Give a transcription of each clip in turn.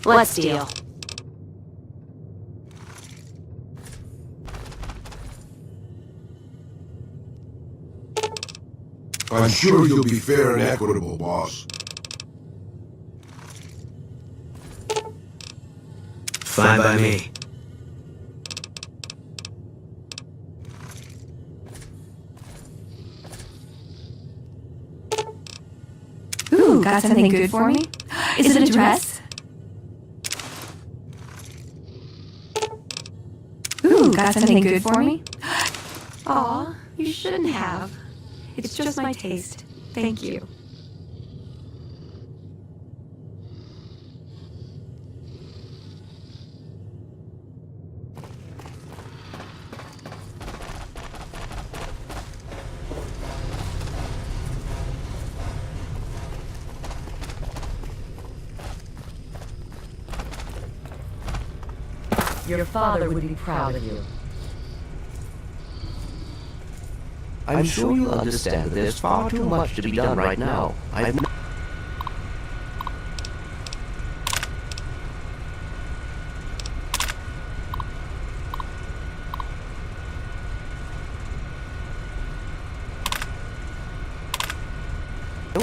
Let's deal. I'm sure you'll be fair and equitable, boss. Fine by me. Ooh, got something good for me? Is it a dress? Ooh, got something good for me? Aw, you shouldn't have. It's just my taste. Thank you. Your father would be proud of you. I'm sure you'll understand that there's far too much to be done right now. I've no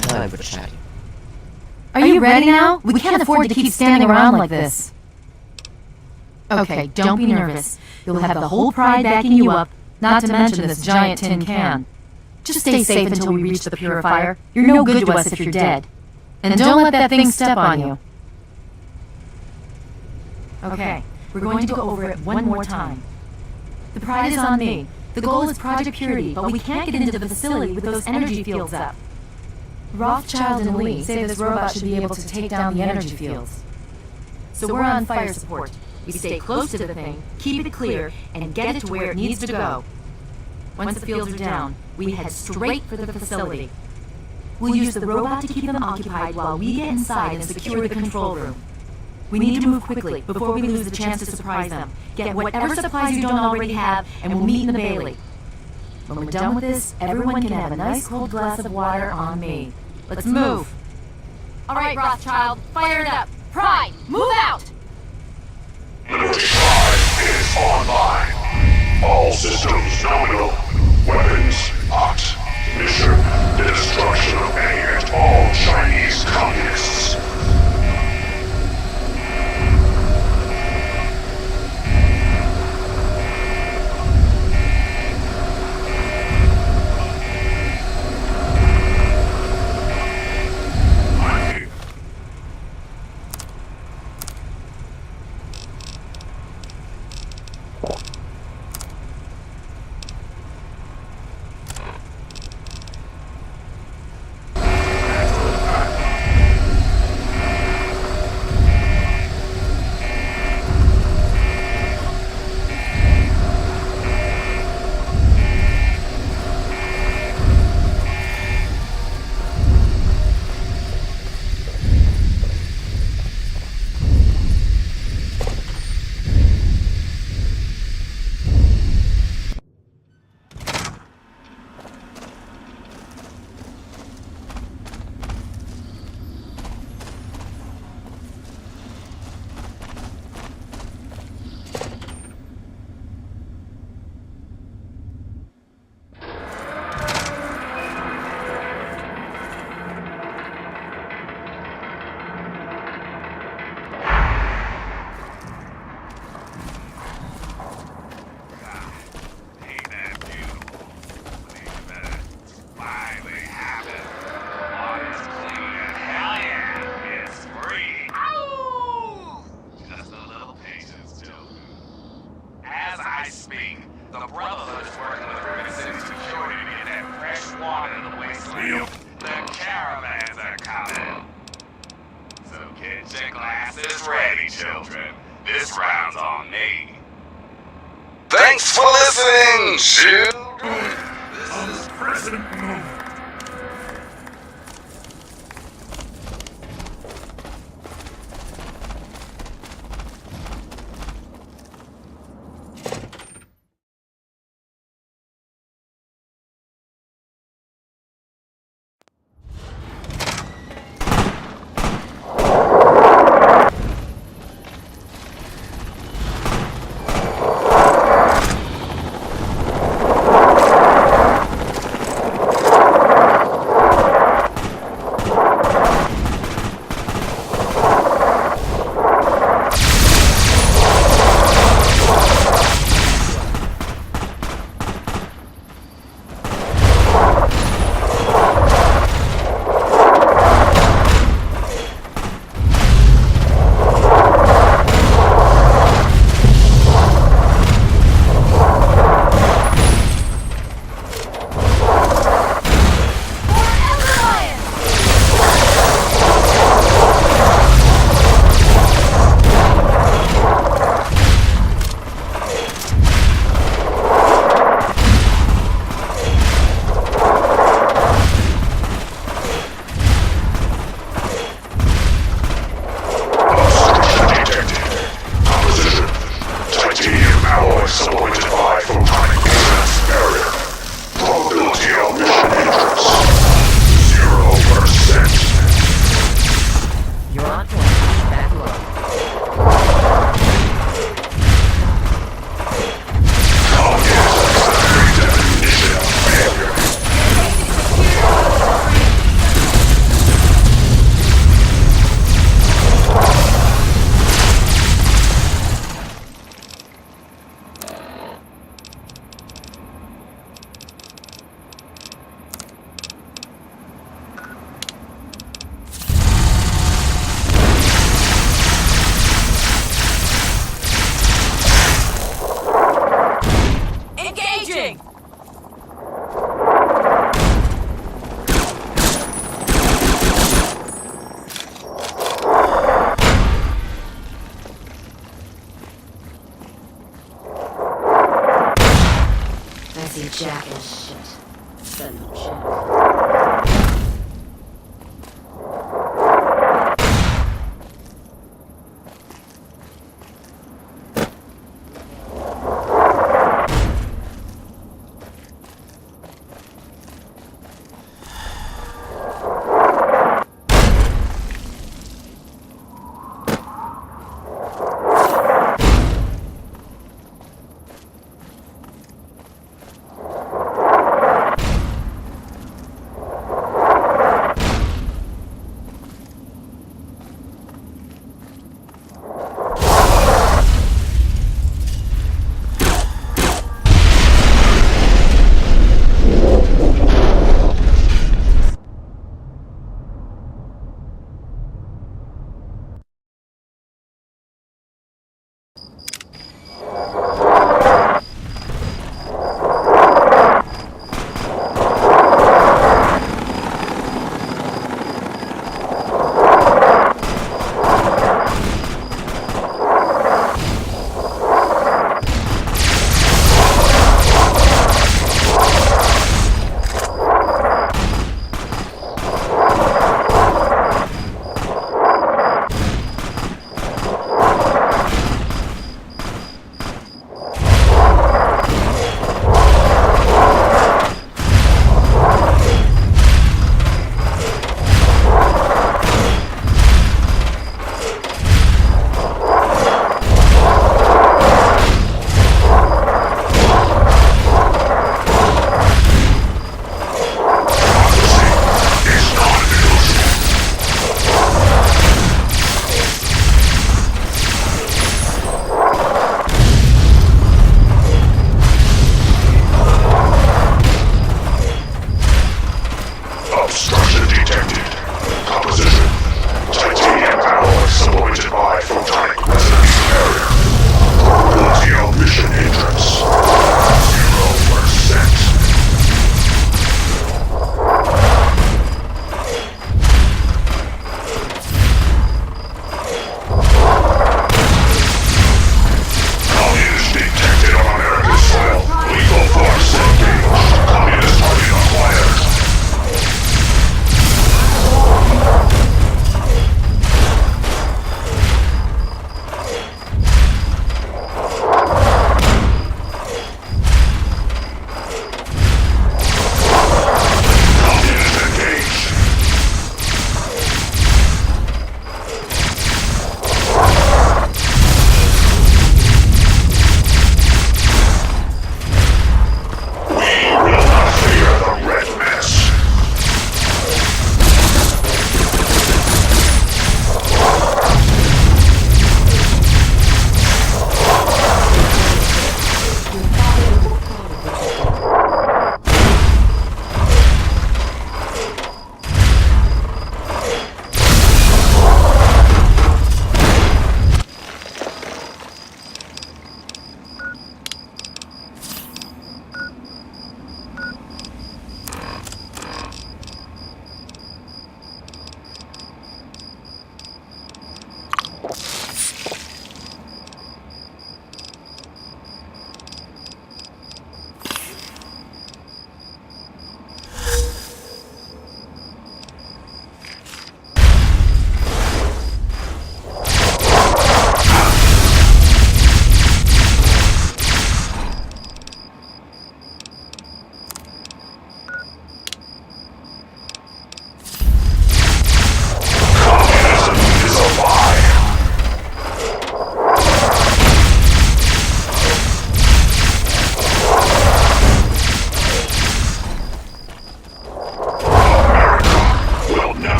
time for chatting. Are you ready now? We can't afford to keep standing around like this. Okay, don't be nervous. You'll have the whole pride backing you up, not to mention this giant tin can. Just stay safe until we reach the purifier. You're no good to us if you're dead. And don't let that thing step on you. Okay, we're going to go over it one more time. The pride is on me. The goal is Project Purity, but we can't get into the facility with those energy fields up. Rothschild and Lee say this robot should be able to take down the energy fields. So we're on fire support. We stay close to the thing, keep it clear, and get it to where it needs to go. Once the fields are down, we head straight for the facility. We'll use the robot to keep them occupied while we get inside and secure the control room. We need to move quickly before we lose the chance to surprise them. Get whatever supplies you don't already have, and we'll meet in the Bailey. When we're done with this, everyone can have a nice cold glass of water on me. Let's move! Alright, Rothschild, fire it up! Pride, move out! Liberty 5 is online. All systems nominal. Weapons hot. Mission: the destruction of any and all Chinese communists. Thanks for listening, children. This is President Nova. Jack and shit. Son of Jack.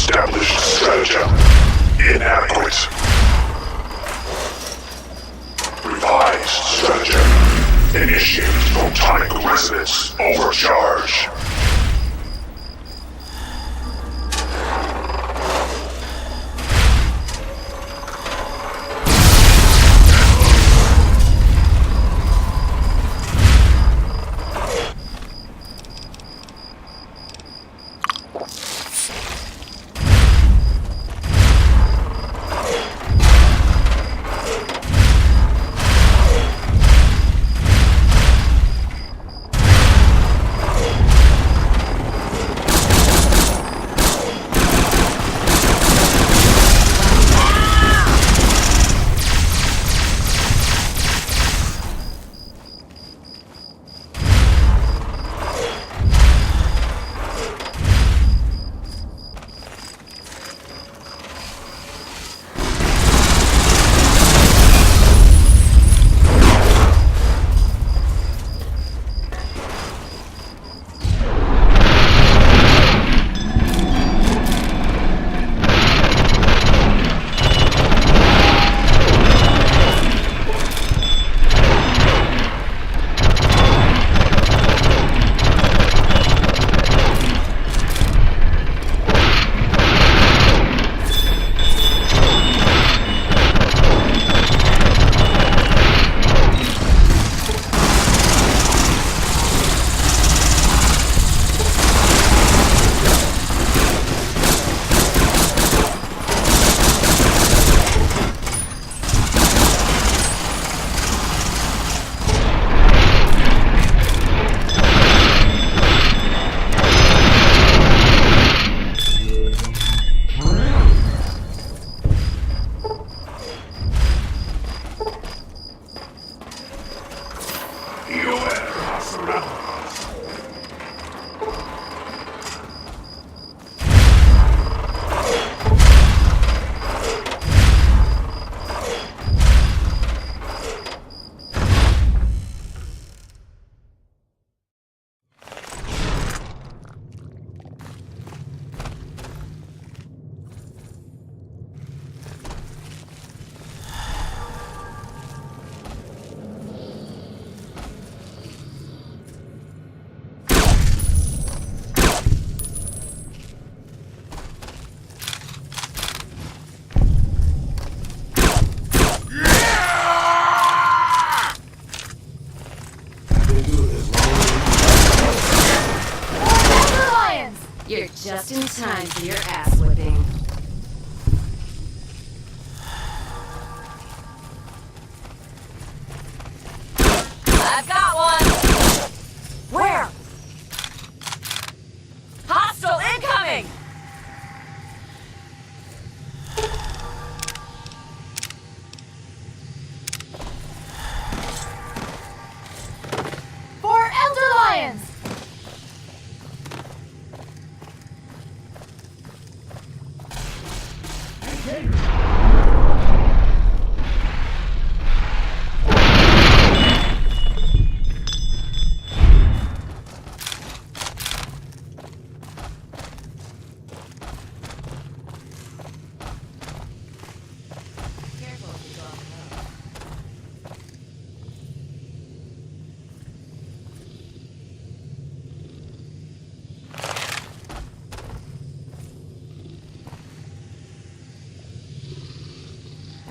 Established stratagem inadequate. Revised stratagem. Initiate photonic resonance overcharge. You're just in time for your ass whipping. I've got one! Where? Hostile incoming! For Elder Lions!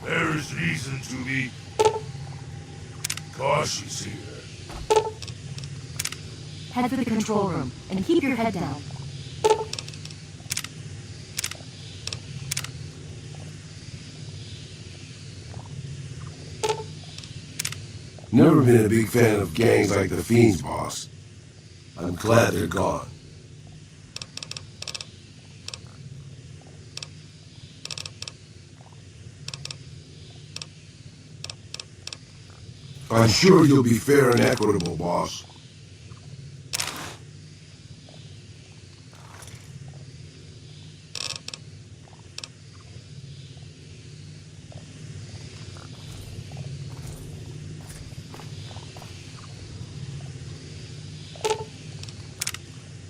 There is reason to be cautious here. Head for the control room and keep your head down. Never been a big fan of gangs like the Fiends, boss. I'm glad they're gone. I'm sure you'll be fair and equitable, boss.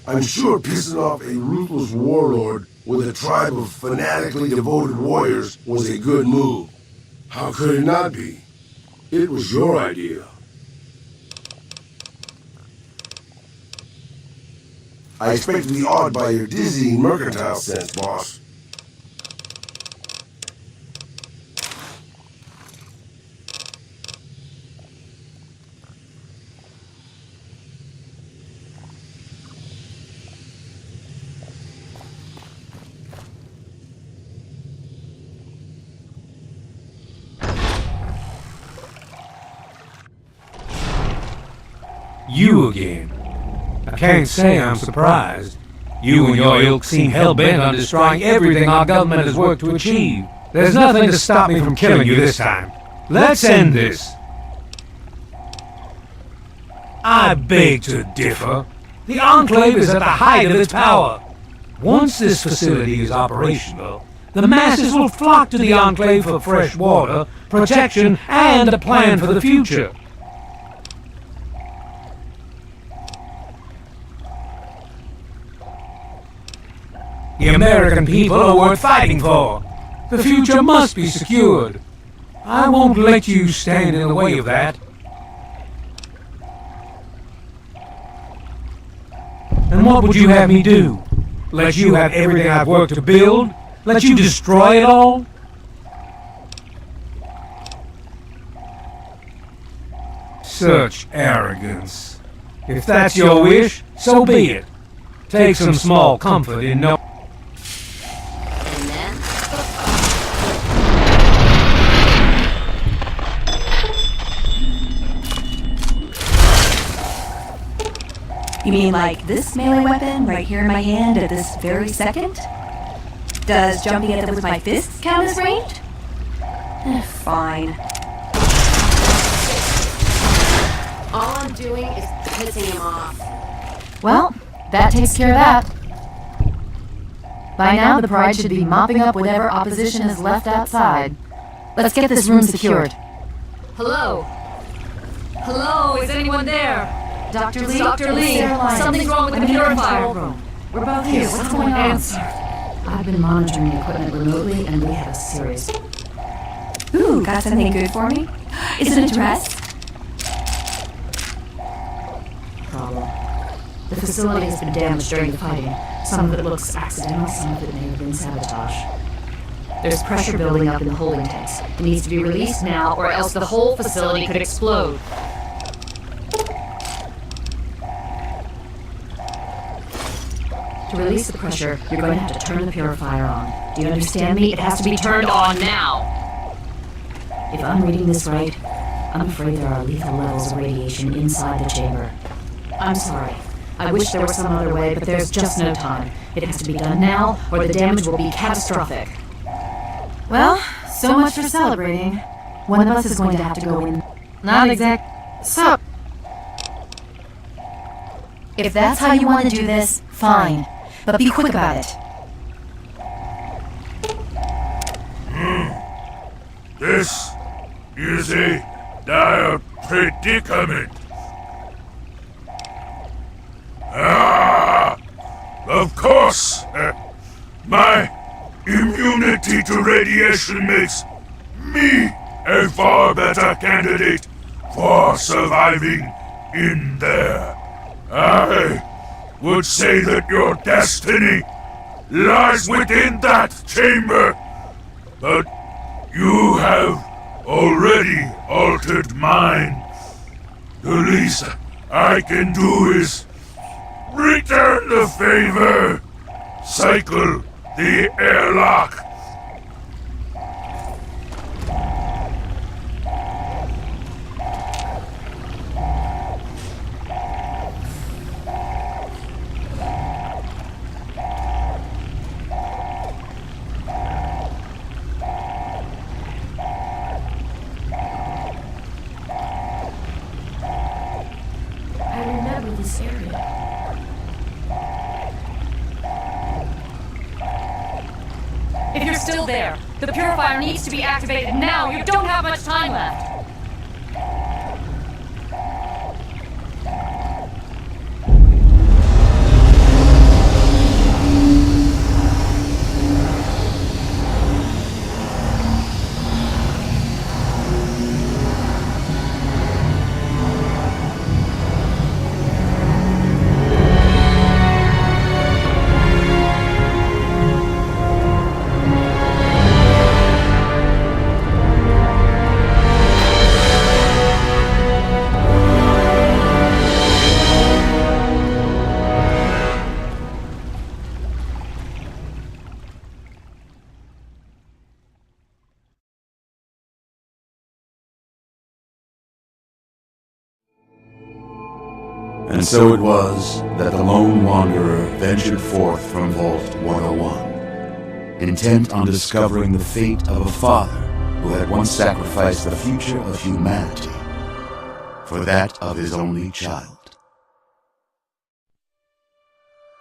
I'm sure pissing off a ruthless warlord with a tribe of fanatically devoted warriors was a good move. How could it not be? It was your idea. I expect to be awed by your dizzying mercantile sense, boss. You again. I can't say I'm surprised. You and your ilk seem hell-bent on destroying everything our government has worked to achieve. There's nothing to stop me from killing you this time. Let's end this. I beg to differ. The Enclave is at the height of its power. Once this facility is operational, the masses will flock to the Enclave for fresh water, protection, and a plan for the future. The American people are worth fighting for. The future must be secured. I won't let you stand in the way of that. And what would you have me do? Let you have everything I've worked to build? Let you destroy it all? Such arrogance. If that's your wish, so be it. Take some small comfort in knowing. You mean like this melee weapon right here in my hand at this very second? Does jumping at them with my fists count as ranged? Fine. All I'm doing is pissing him off. Well, that takes care of that. By now, the Pride should be mopping up whatever opposition is left outside. Let's get this room secured. Hello? Hello, is anyone there? Dr. Lee? Dr. Lee, something's wrong with the purifier. We're both here. What's going on? Answer. I've been monitoring the equipment remotely, and we have a serious... Ooh, got something good for me? Is it a dress? problem. The facility has been damaged during the fighting. Some of it looks accidental, some of it may have been sabotage. There's pressure building up in the holding tanks. It needs to be released now, or else the whole facility could explode. To release the pressure, you're going to have to turn the purifier on. Do you understand me? It has to be turned on now! If I'm reading this right, I'm afraid there are lethal levels of radiation inside the chamber. I'm sorry. I wish there were some other way, but there's just no time. It has to be done now, or the damage will be catastrophic. Well, so much for celebrating. One of us is going to have to go in. Not exact... So... If that's how you want to do this, fine. But be quick about it. This is a dire predicament. Of course. My immunity to radiation makes me a far better candidate for surviving in there. I would say that your destiny lies within that chamber, but you have already altered mine. The least I can do is return the favor, cycle the airlock. This area. If you're still there, the purifier needs to be activated now. You don't have much time left. And so it was that the lone wanderer ventured forth from Vault 101, intent on discovering the fate of a father who had once sacrificed the future of humanity for that of his only child.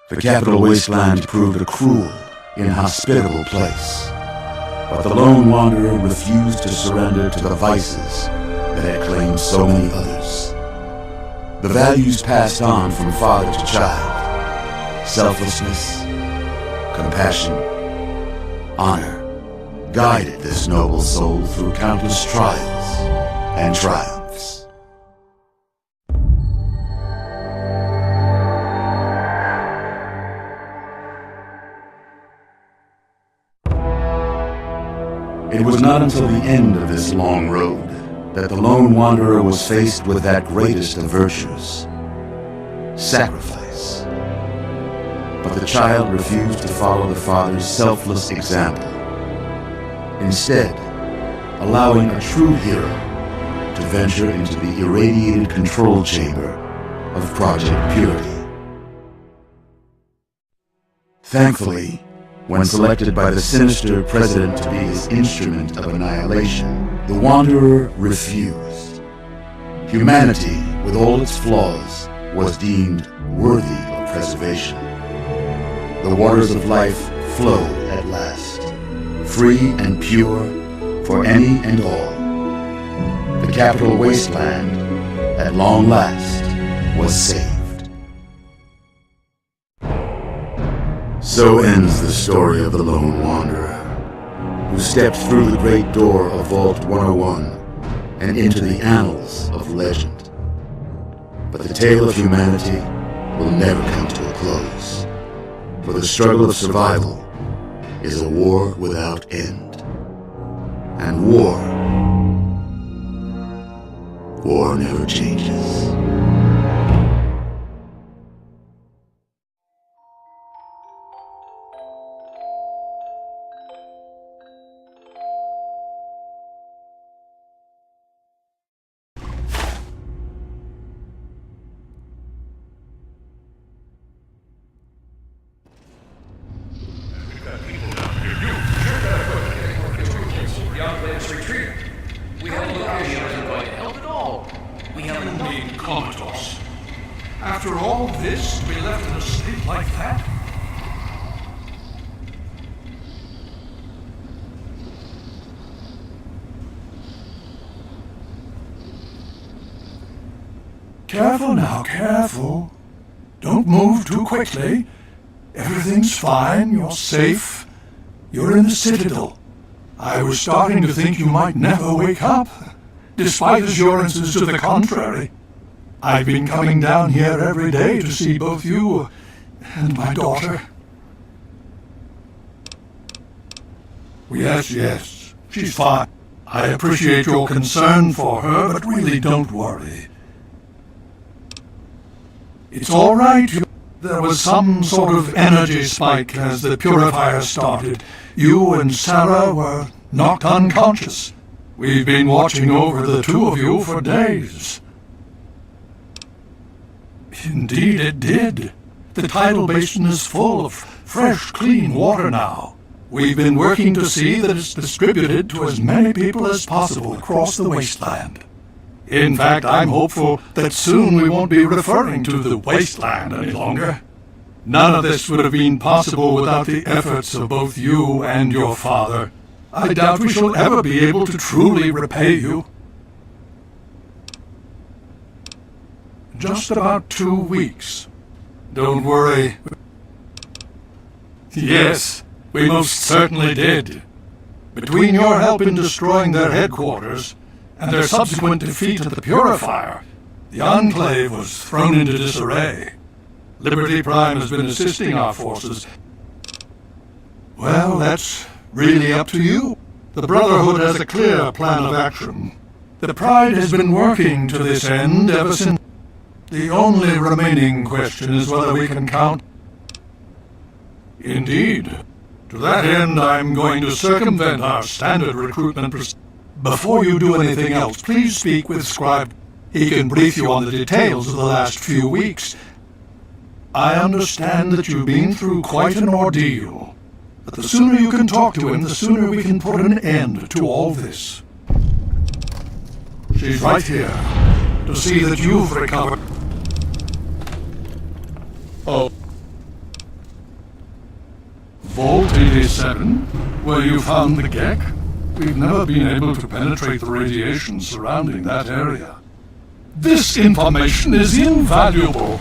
The capital wasteland proved a cruel, inhospitable place, but the lone wanderer refused to surrender to the vices that had claimed so many others. The values passed on from father to child, selflessness, compassion, honor, guided this noble soul through countless trials and triumphs. It was not until the end of this long road that the lone wanderer was faced with that greatest of virtues, sacrifice. But the child refused to follow the father's selfless example, instead allowing a true hero to venture into the irradiated control chamber of Project Purity. Thankfully, when selected by the sinister president to be his instrument of annihilation, the Wanderer refused. Humanity, with all its flaws, was deemed worthy of preservation. The waters of life flowed at last, free and pure for any and all. The capital wasteland, at long last, was saved. So ends the story of the lone wanderer, who stepped through the great door of Vault 101 and into the annals of legend. But the tale of humanity will never come to a close, for the struggle of survival is a war without end. And war never changes. After all this, to be left in a state like that? Careful now, careful. Don't move too quickly. Everything's fine, you're safe. You're in the Citadel. I was starting to think you might never wake up, despite assurances to the contrary. I've been coming down here every day to see both you and my daughter. Yes, she's fine. I appreciate your concern for her, but really don't worry. It's all right. There was some sort of energy spike as the purifier started. You and Sarah were knocked unconscious. We've been watching over the two of you for days. Indeed it did. The tidal basin is full of fresh, clean water now. We've been working to see that it's distributed to as many people as possible across the wasteland. In fact, I'm hopeful that soon we won't be referring to the wasteland any longer. None of this would have been possible without the efforts of both you and your father. I doubt we shall ever be able to truly repay you. Just about 2 weeks. Don't worry. Yes, we most certainly did. Between your help in destroying their headquarters and their subsequent defeat at the Purifier, the Enclave was thrown into disarray. Liberty Prime has been assisting our forces. Well, that's really up to you. The Brotherhood has a clear plan of action. The Pride has been working to this end ever since. The only remaining question is whether we can count. Indeed. To that end, I'm going to circumvent our standard recruitment procedure. Before you do anything else, please speak with Scribe. He can brief you on the details of the last few weeks. I understand that you've been through quite an ordeal, but the sooner you can talk to him, the sooner we can put an end to all this. She's right here to see that you've recovered. Oh. Vault 87, where you found the Gek? We've never been able to penetrate the radiation surrounding that area. This information is invaluable.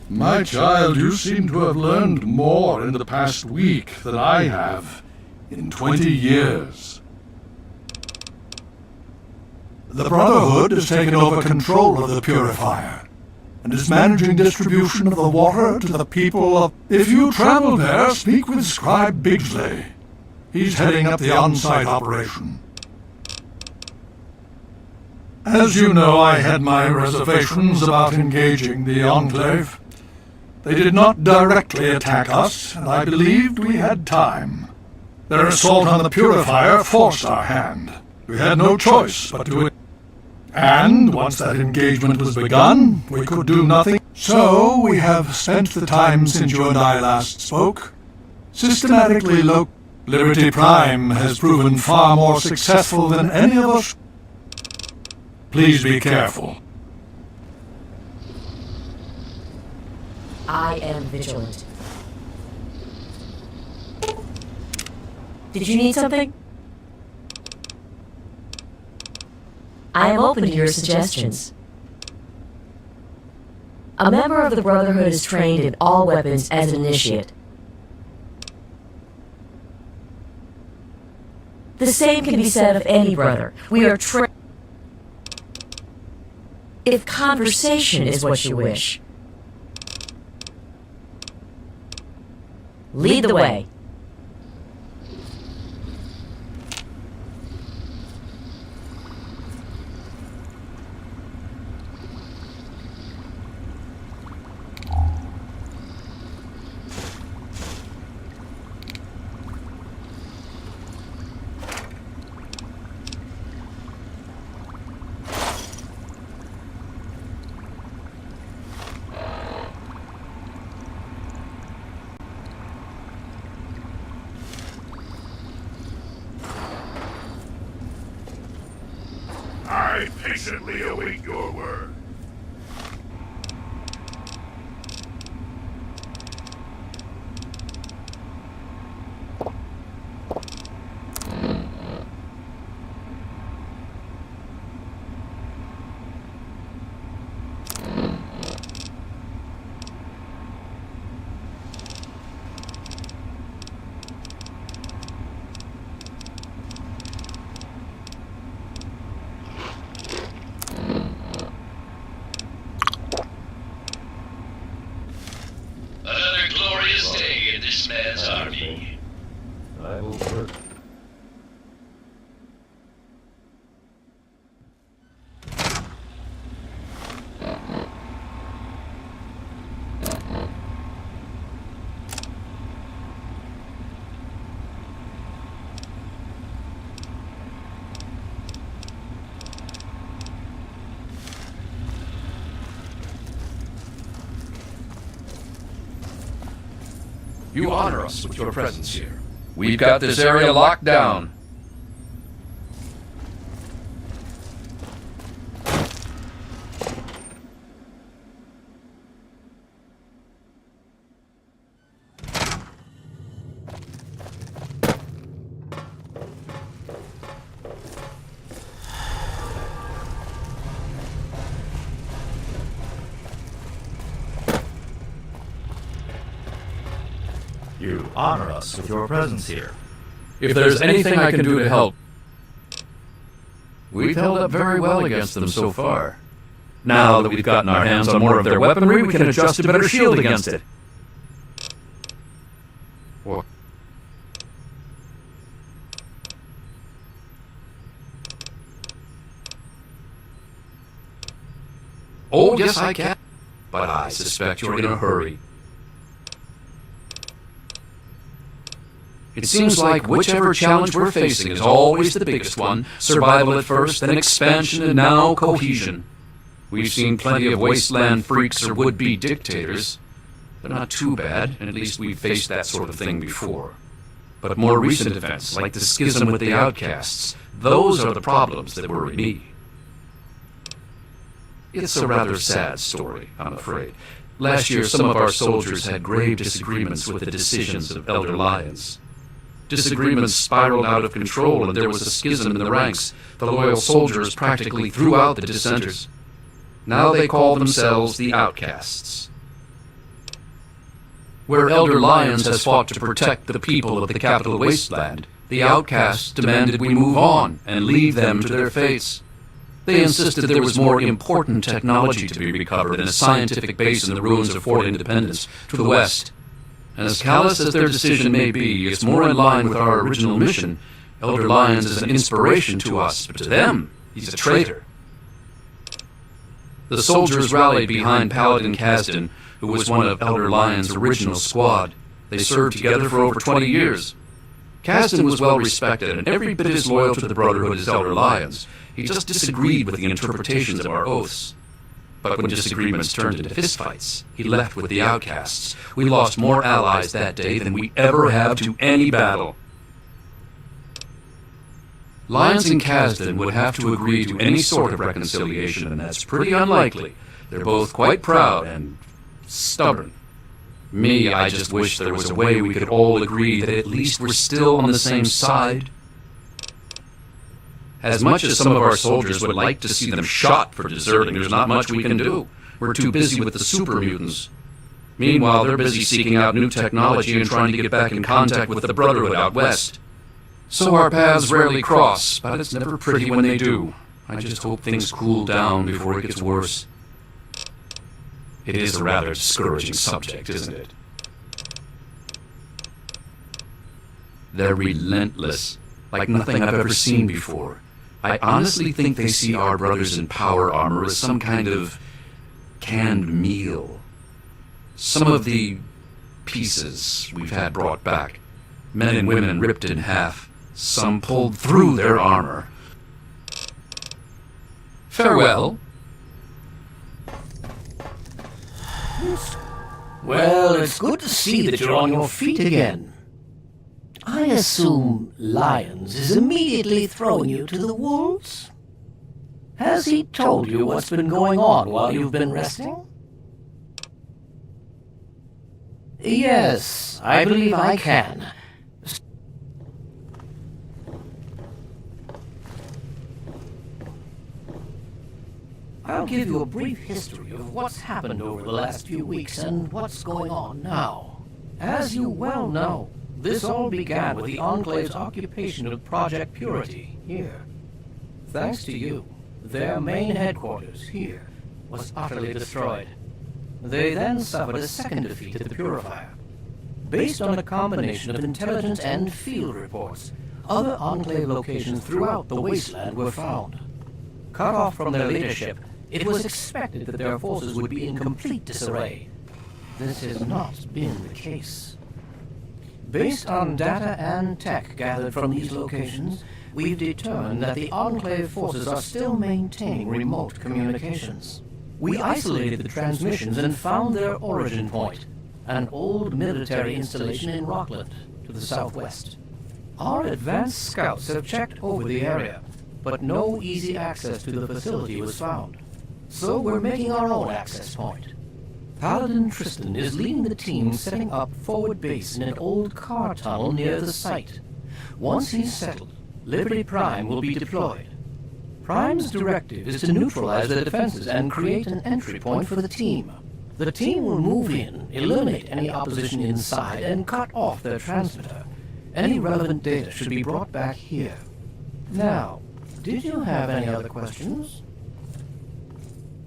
My child, you seem to have learned more in the past week than I have in 20 years. The Brotherhood has taken over control of the purifier and is managing distribution of the water to the people of... If you travel there, speak with Scribe Bigsley. He's heading up the on-site operation. As you know, I had my reservations about engaging the Enclave. They did not directly attack us, and I believed we had time. Their assault on the purifier forced our hand. We had no choice but to... And once that engagement was begun, we could do nothing. So we have spent the time since you and I last spoke, systematically Liberty Prime has proven far more successful than any of us. Please be careful. I am vigilant. Did you need something? I am open to your suggestions. A member of the Brotherhood is trained in all weapons as an initiate. The same can be said of any brother. We are trained. If conversation is what you wish, lead the way. I patiently await your word. This man's army. I will work. You honor us with your presence here. We've got this area locked down. You honor us with your presence here. If there's anything I can do to help, we've held up very well against them so far. Now that we've gotten our hands on more of their weaponry, we can adjust a better shield against it. What? Oh, yes, I can. But I suspect you're in a hurry. It seems like whichever challenge we're facing is always the biggest one. Survival at first, then expansion, and now cohesion. We've seen plenty of wasteland freaks or would-be dictators. They're not too bad, and at least we've faced that sort of thing before. But more recent events, like the schism with the outcasts, those are the problems that worry me. It's a rather sad story, I'm afraid. Last year, some of our soldiers had grave disagreements with the decisions of Elder Lyons. Disagreements spiraled out of control, and there was a schism in the ranks. The loyal soldiers practically threw out the dissenters. Now they call themselves the outcasts. Where Elder Lyons has fought to protect the people of the capital wasteland, the outcasts demanded we move on and leave them to their fates. They insisted there was more important technology to be recovered than a scientific base in the ruins of Fort Independence to the west. And as callous as their decision may be, it's more in line with our original mission. Elder Lyons is an inspiration to us, but to them, he's a traitor. The soldiers rallied behind Paladin Kasdan, who was one of Elder Lyons' original squad. They served together for over 20 years. Kasdan was well respected and every bit as loyal to the Brotherhood as Elder Lyons. He just disagreed with the interpretations of our oaths. But when disagreements turned into fistfights, he left with the outcasts. We lost more allies that day than we ever have to any battle. Lyons and Kasdan would have to agree to any sort of reconciliation, and that's pretty unlikely. They're both quite proud and stubborn. Me, I just wish there was a way we could all agree that at least we're still on the same side. As much as some of our soldiers would like to see them shot for deserting, there's not much we can do. We're too busy with the super mutants. Meanwhile, they're busy seeking out new technology and trying to get back in contact with the Brotherhood out west. So our paths rarely cross, but it's never pretty when they do. I just hope things cool down before it gets worse. It is a rather discouraging subject, isn't it? They're relentless, like nothing I've ever seen before. I honestly think they see our brothers in power armor as some kind of canned meal. Some of the pieces we've had brought back, men and women ripped in half, some pulled through their armor. Farewell. Well, it's good to see that you're on your feet again. I assume Lyons is immediately throwing you to the wolves? Has he told you what's been going on while you've been resting? Yes, I believe I can. I'll give you a brief history of what's happened over the last few weeks and what's going on now. As you well know, this all began with the Enclave's occupation of Project Purity here. Thanks to you, their main headquarters here was utterly destroyed. They then suffered a second defeat at the Purifier. Based on a combination of intelligence and field reports, other Enclave locations throughout the wasteland were found. Cut off from their leadership, it was expected that their forces would be in complete disarray. This has not been the case. Based on data and tech gathered from these locations, we've determined that the Enclave forces are still maintaining remote communications. We isolated the transmissions and found their origin point, an old military installation in Rockland, to the southwest. Our advanced scouts have checked over the area, but no easy access to the facility was found. So we're making our own access point. Paladin Tristan is leading the team setting up forward base in an old car tunnel near the site. Once he's settled, Liberty Prime will be deployed. Prime's directive is to neutralize their defenses and create an entry point for the team. The team will move in, eliminate any opposition inside, and cut off their transmitter. Any relevant data should be brought back here. Now, did you have any other questions?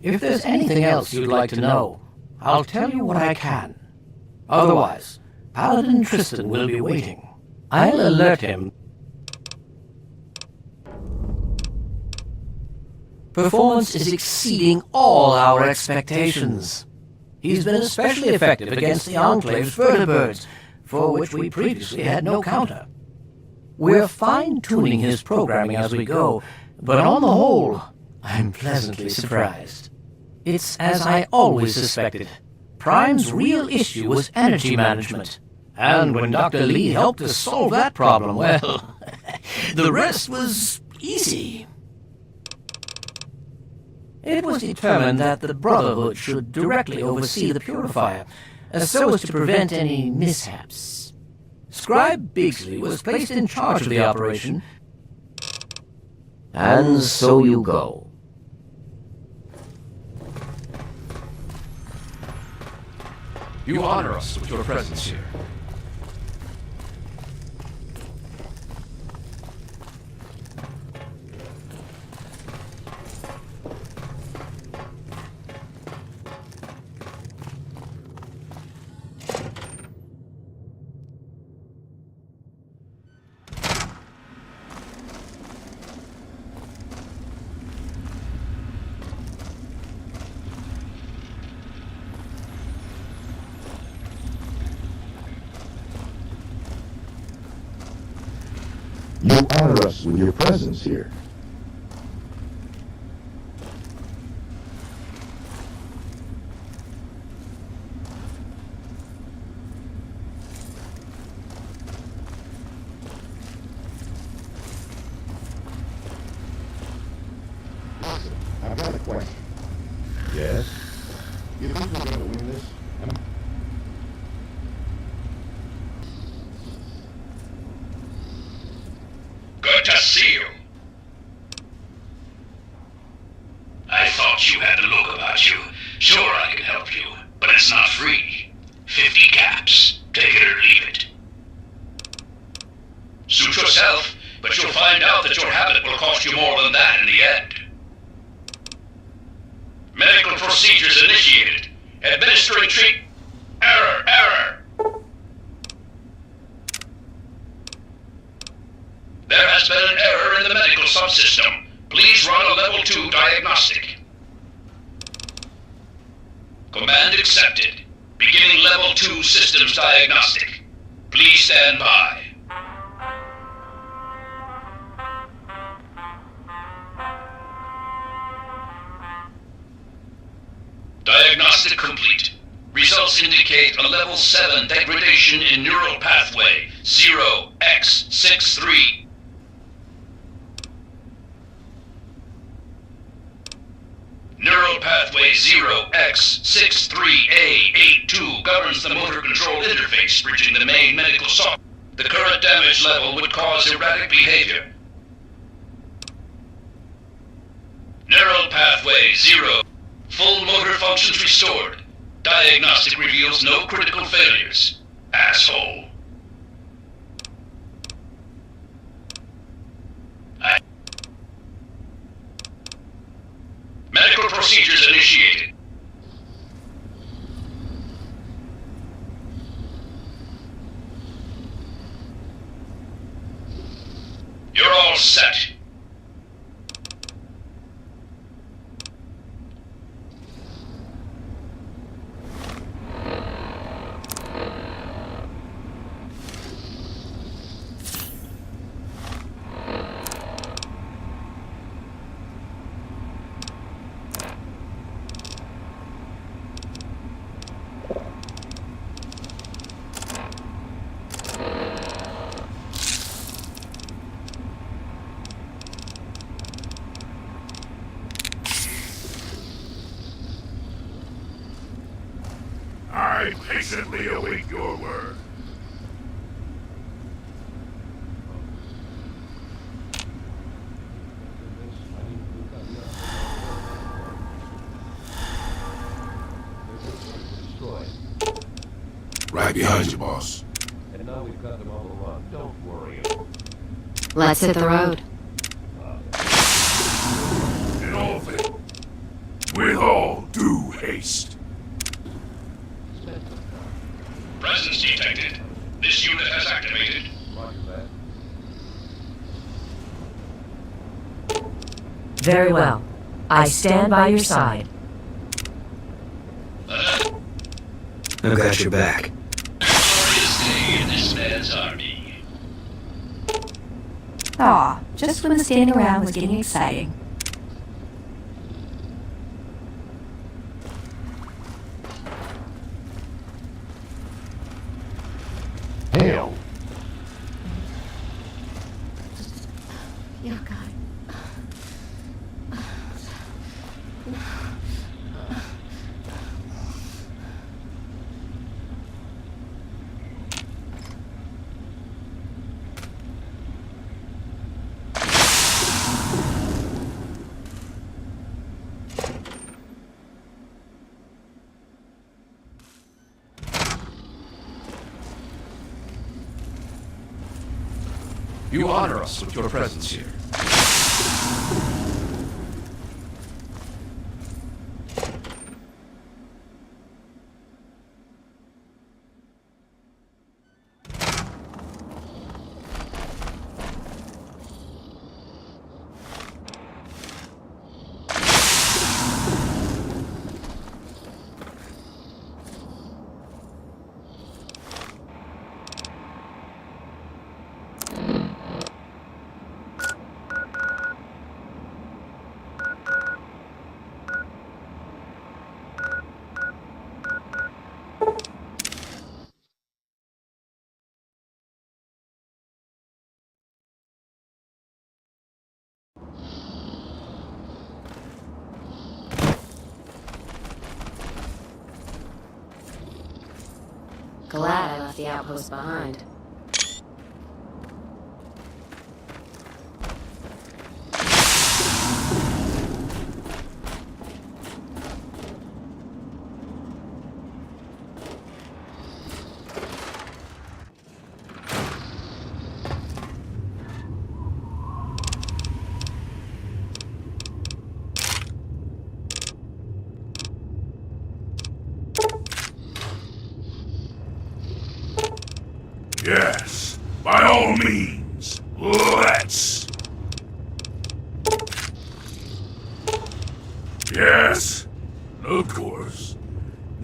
If there's anything else you'd like to know, I'll tell you what I can. Otherwise, Paladin Tristan will be waiting. I'll alert him. Performance is exceeding all our expectations. He's been especially effective against the Enclave's vertibirds, for which we previously had no counter. We're fine-tuning his programming as we go, but on the whole, I'm pleasantly surprised. It's as I always suspected. Prime's real issue was energy management. And when Dr. Lee helped us solve that problem, well, the rest was easy. It was determined that the Brotherhood should directly oversee the purifier, so as to prevent any mishaps. Scribe Bigsley was placed in charge of the operation, and so you go. You honor us with your presence here. You honor us with your presence here. I've got a question. Yes? You think we're going to win this? Good to see you. I thought you had the look about you. Sure, I can help you, but it's not free. 50 caps. Take it or leave it. Suit yourself, but you'll find out that your habit will cost you more than that in the end. Medical procedures initiated. Administering treat... Error. There has been an error in the medical subsystem. Please run a level 2 diagnostic. Command accepted. Beginning level 2 systems diagnostic. Please stand by. Diagnostic complete. Results indicate a level 7 degradation in neural pathway 0x63. Neural pathway 0x63A82 governs the motor control interface bridging the main medical software. The current damage level would cause erratic behavior. Neural pathway 0. Full motor functions restored. Diagnostic reveals no critical failures. Asshole. Medical procedures initiated. You're all set. I patiently await your word. Right behind you, boss. And now we've got them all around. Don't worry. Let's hit the road. Get off it. With all due haste. Presence detected. This unit has activated. Roger that. Very well. I stand by your side. I've got your back. Glorious day in His army. Aw, just when the standing around was getting exciting. Hail. Yeah, God. You honor us with your presence here. Glad I left the outpost behind. Yes, by all means, let's. Yes, of course.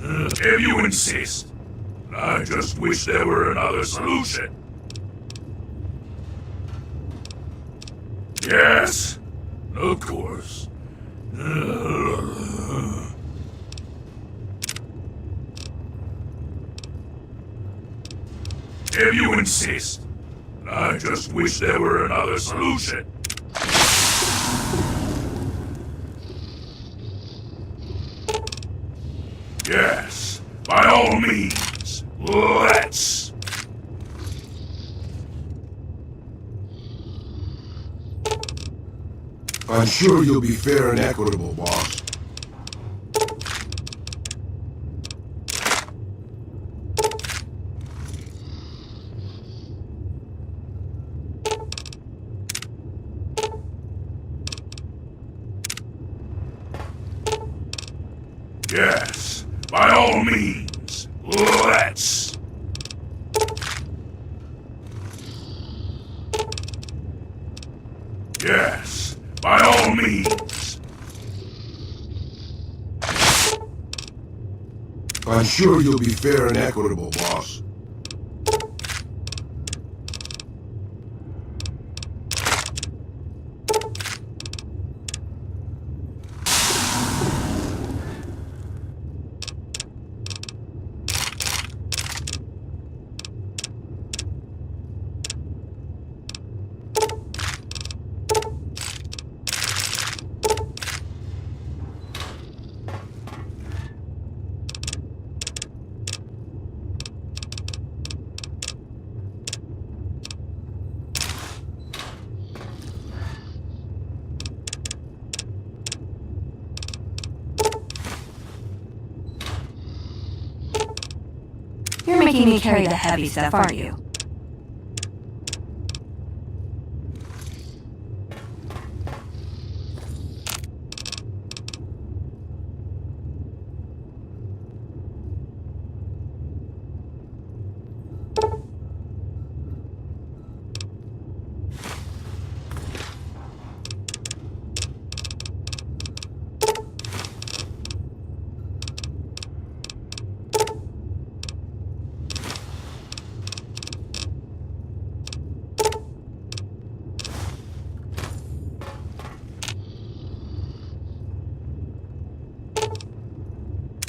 If you insist. I just wish there were another solution. Yes, of course. If you insist. I just wish there were another solution. Yes, by all means, let's. I'm sure you'll be fair and equitable, boss. Yes, by all means, let's. Yes, by all means. I'm sure you'll be fair and equitable, boss. You're making me carry the heavy stuff, aren't you?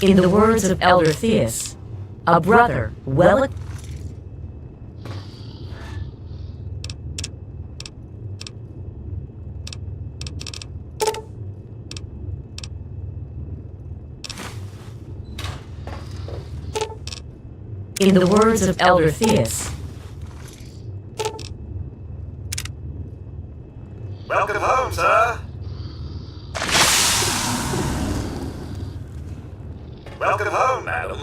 In the words of Elder Theus, a brother well... In the words of Elder Theus, Welcome home, sir. Welcome home, madam.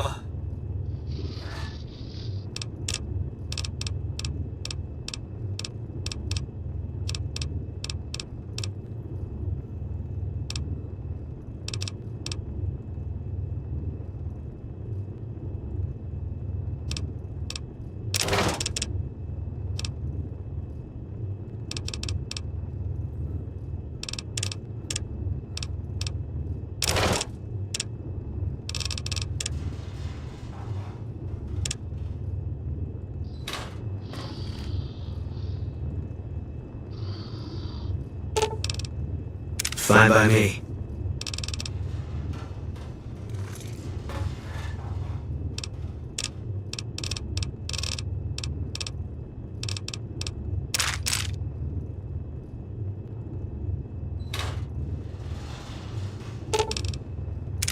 Fine by me.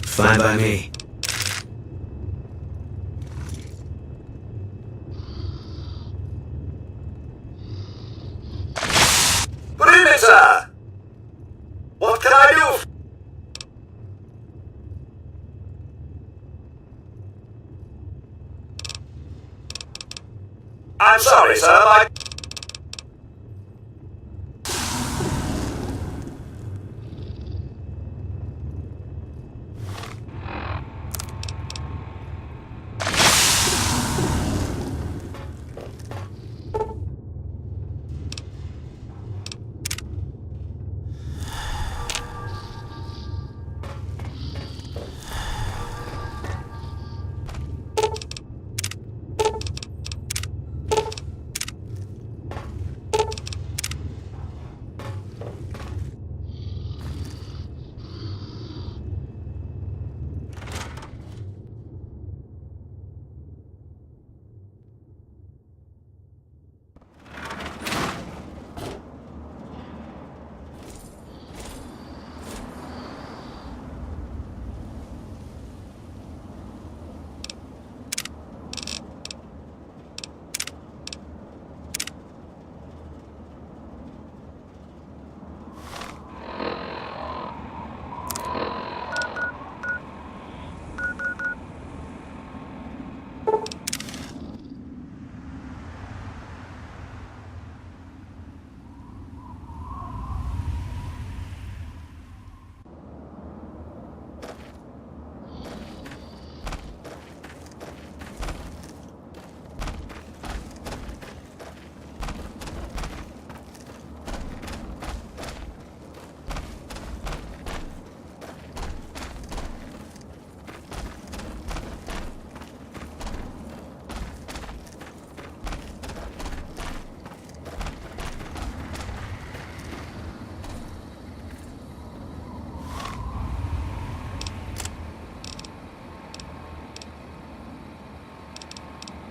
Fine by me. Good evening, sir. What can I do? I'm sorry, sir.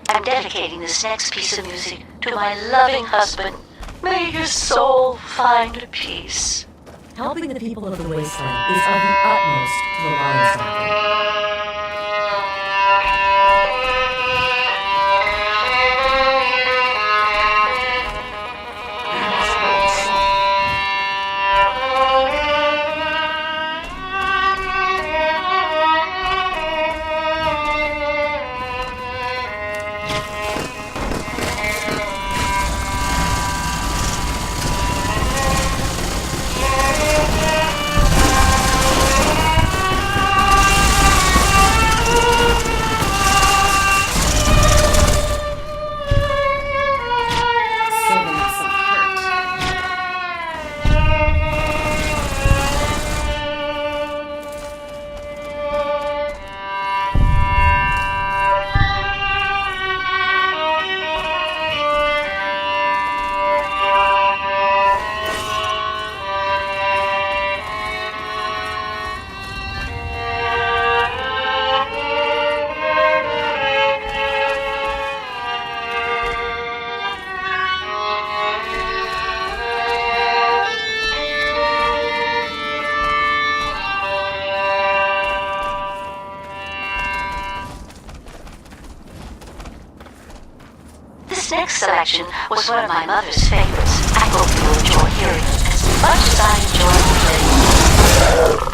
I'm dedicating this next piece of music to my loving husband. May his soul find peace. Helping the people of the wasteland is of the utmost to the Lion Stalker. This next selection was one of my mother's favorites. I hope you'll enjoy hearing it as much as I enjoy playing.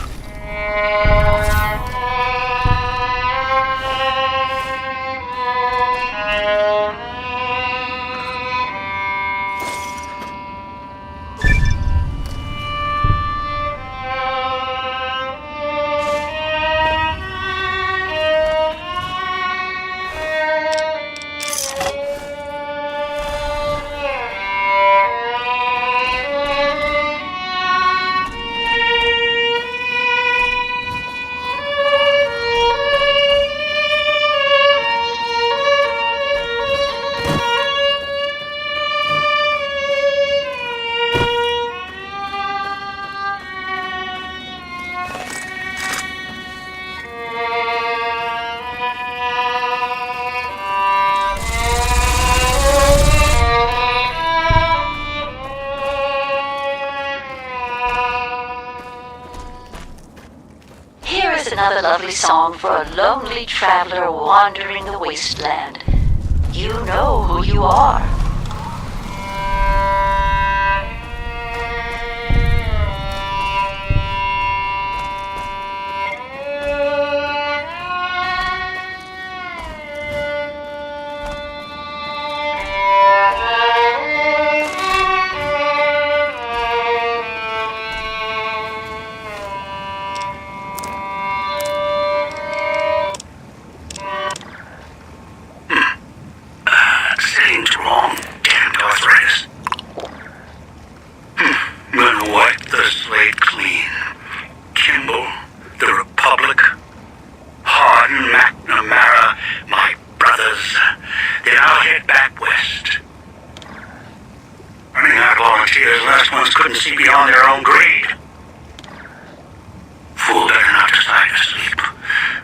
Another lovely song for a lonely traveler wandering the wasteland. You know who you are. Couldn't see beyond their own greed. Fool better not decide to sleep.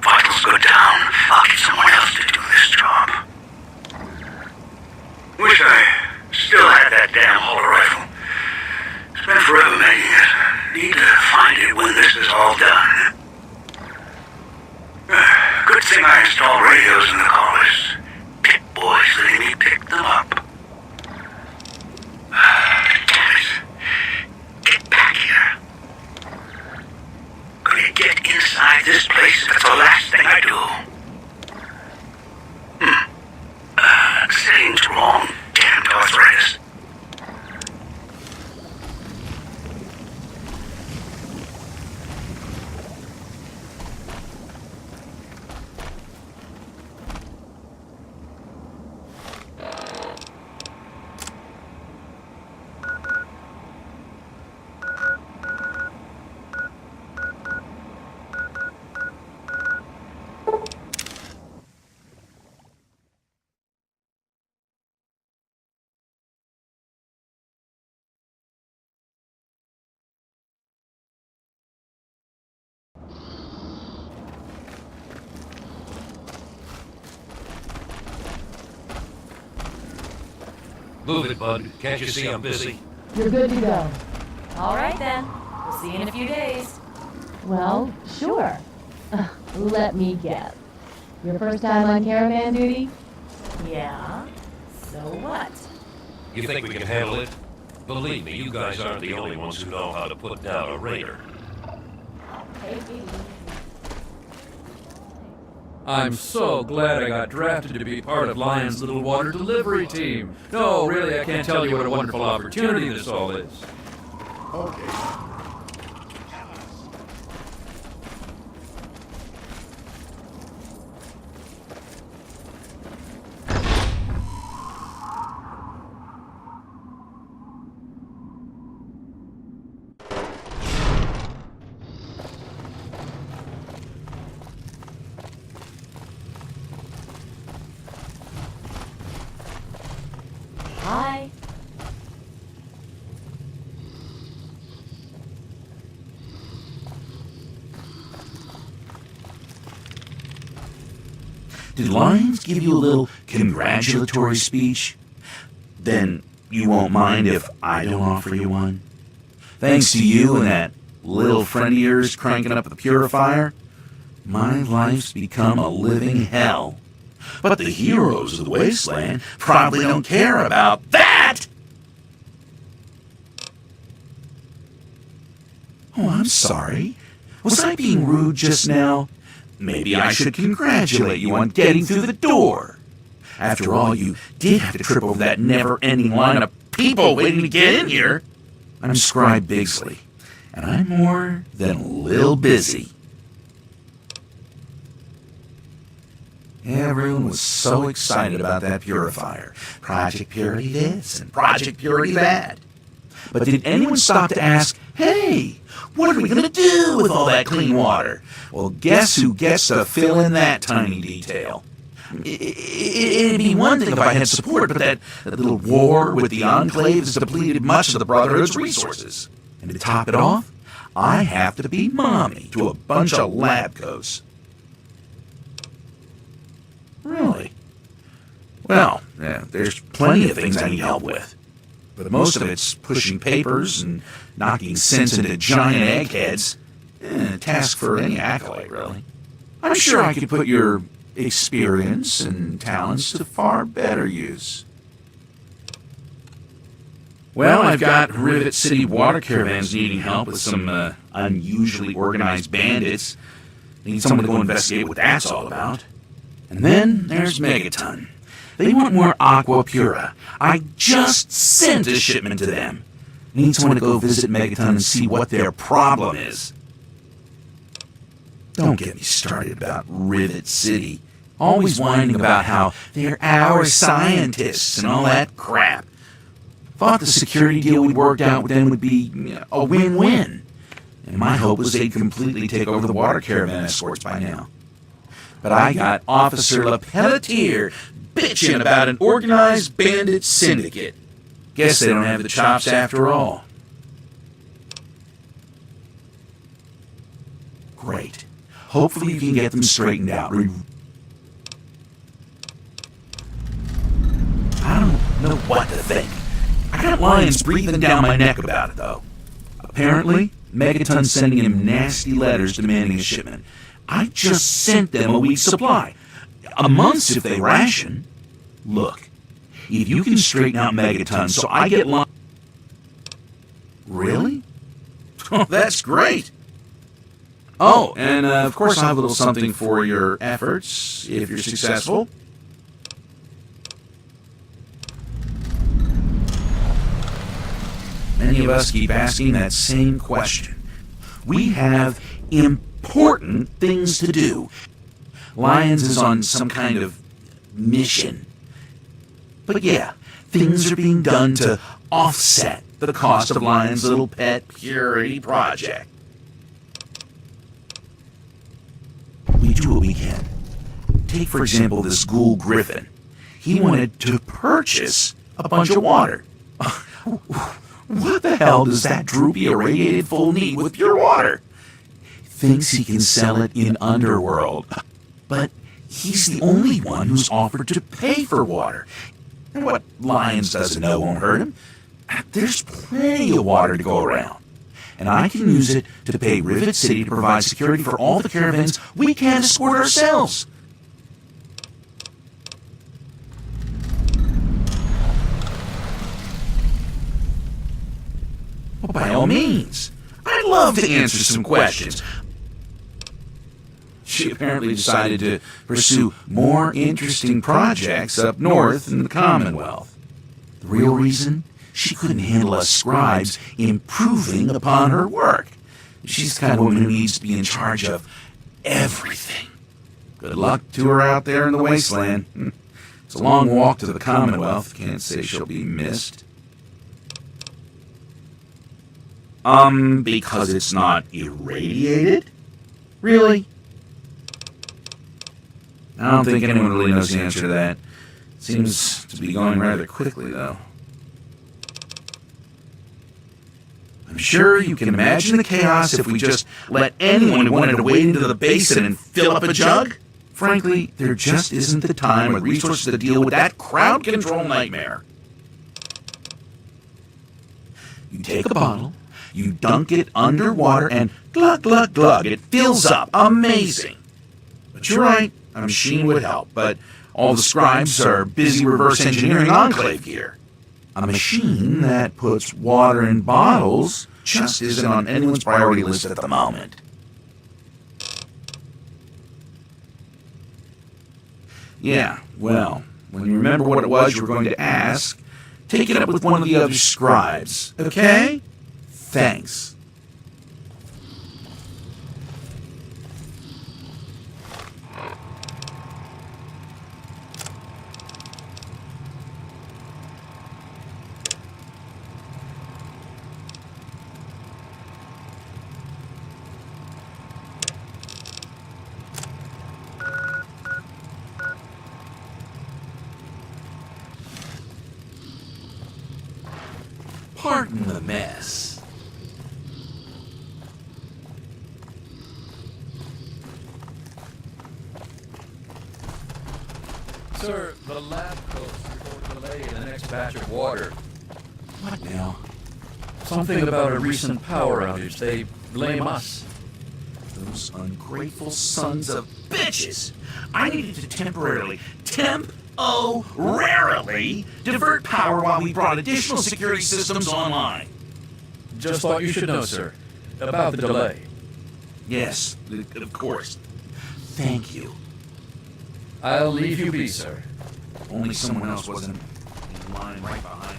Vitals go down. I'll get someone else to do this job. Wish I still had that damn hollow rifle. Spent forever making it. Need to find it when this is all done. Good thing I installed radios in the cars. Pit boys letting me pick them up. Get inside this place, that's the last thing I do. Settings wrong. Damned arthritis. Move it, bud. Can't you see I'm busy? You're good to go. All right, then. We'll see you in a few days. Well, sure. Let me guess. Your first time on caravan duty? Yeah? So what? You think we can handle it? Believe me, you guys aren't the only ones who know how to put down a raider. Take it easy. I'm so glad I got drafted to be part of Lion's Little Water Delivery Team. No, really, I can't tell you what a wonderful opportunity this all is. Okay. Hi. Did Lions give you a little congratulatory speech? Then you won't mind if I don't offer you one? Thanks to you and that little friend of yours cranking up the purifier, my life's become a living hell. But the heroes of the wasteland probably don't care about that! Oh, I'm sorry. Was I being rude just now? Maybe I should congratulate you on getting through the door. After all, you did have to trip over that never-ending line of people waiting to get in here. I'm Scribe Bigsley, and I'm more than a little busy. Everyone was so excited about that purifier. Project Purity this and Project Purity that. But did anyone stop to ask, hey, what are we going to do with all that clean water? Well, guess who gets to fill in that tiny detail? It'd be one thing if I had support, but that little war with the Enclave has depleted much of the Brotherhood's resources. And to top it off, I have to be mommy to a bunch of lab coats. Really? Well, there's plenty of things I need help with. But most of it's pushing papers and knocking sense into giant eggheads. A task for any acolyte, really. I'm sure I could put your experience and talents to far better use. Well, I've got Rivet City water caravans needing help with some unusually organized bandits. Need someone to go investigate what that's all about. And then there's Megaton. They want more Aqua Pura. I just sent a shipment to them. Need someone to go visit Megaton and see what their problem is. Don't get me started about Rivet City. Always whining about how they're our scientists and all that crap. Thought the security deal we'd worked out with them would be a win-win. And my hope was they'd completely take over the water caravan escorts by now. But I got Officer LePelletier bitching about an organized bandit syndicate. Guess they don't have the chops after all. Great. Hopefully you can get them straightened out. I don't know what to think. I got lions breathing down my neck about it, though. Apparently, Megaton's sending him nasty letters demanding a shipment. I just sent them a week's supply. A month's if they ration. Look, if you can straighten out Megaton so I get Really? Oh, that's great. Oh, and of course I have a little something for your efforts, if you're successful. Many of us keep asking that same question. We have important things to do. Lions is on some kind of mission. But yeah, things are being done to offset the cost of Lion's little pet purity project. We do what we can. Take, for example, this ghoul Griffin. He wanted to purchase a bunch of water. What the hell does that droopy irradiated fool need with pure water? Thinks he can sell it in Underworld. But he's the only one who's offered to pay for water. And what Lions doesn't know won't hurt him. There's plenty of water to go around. And I can use it to pay Rivet City to provide security for all the caravans we can't escort ourselves. Well, by all means. I'd love to answer some questions. She apparently decided to pursue more interesting projects up north in the Commonwealth. The real reason? She couldn't handle us scribes improving upon her work. She's the kind of woman who needs to be in charge of everything. Good luck to her out there in the wasteland. It's a long walk to the Commonwealth. Can't say she'll be missed. Because it's not irradiated? Really? I don't think anyone really knows the answer to that. Seems to be going rather quickly, though. I'm sure you can imagine the chaos if we just let anyone who wanted to wade into the basin and fill up a jug. Frankly, there just isn't the time or resources to deal with that crowd control nightmare. You take a bottle, you dunk it underwater, and glug, glug, glug, it fills up. Amazing. But you're right, a machine would help, but All the scribes are busy reverse engineering Enclave gear. A machine that puts water in bottles just isn't on anyone's priority list at the moment. Yeah, well, when you remember what it was you were going to ask, take it up with one of the other scribes, okay? Thanks. Pardon the mess. Sir, the lab coats report delay in the next batch of water. What now? Something about a recent power outage. They blame us. Those ungrateful sons of bitches! I needed to temporarily divert power while we brought additional security systems online. Just thought you should know, sir, about the delay. Yes, of course. Thank you. I'll leave you be, sir. Only someone else wasn't in line right behind.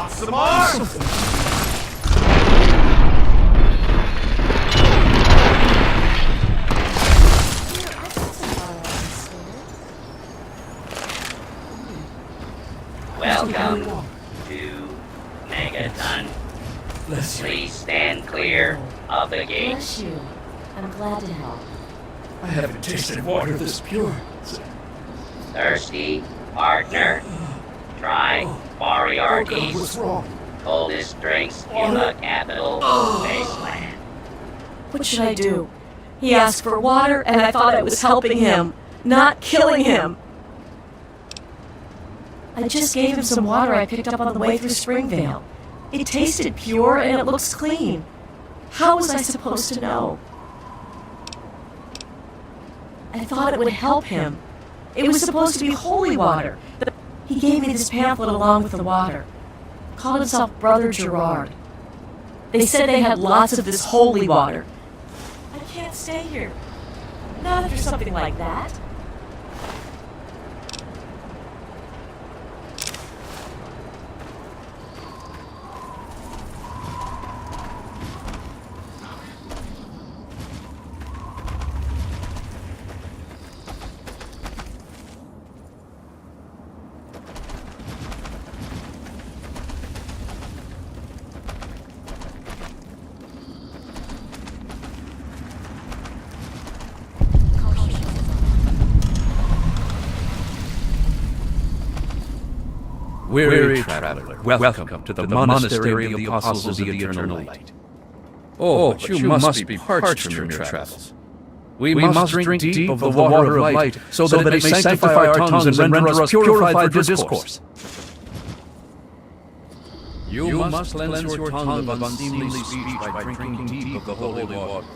Some more! Welcome to Megaton. Please stand clear of the gate. Bless you. I'm glad to help. I haven't tasted water this pure. Thirsty, partner? Try Moriarty's What's wrong? coldest drinks in the capital wasteland. What should I do? He asked for water, and I thought I was helping him, not killing him. I just gave him some water I picked up on the way through Springvale. It tasted pure, and it looks clean. How was I supposed to know? I thought it would help him. It was supposed to be holy water. He gave me this pamphlet along with the water. Called himself Brother Gerard. They said they had lots of this holy water. I can't stay here. Not after something like that. Weary traveler, welcome to the monastery of the Apostles of the Eternal Light. Oh, but you must be parched from your travels. We must drink deep of the water of light, so that it may sanctify our tongues and render us purified for discourse. You must cleanse your tongue of unseemly speech by drinking deep of the holy water.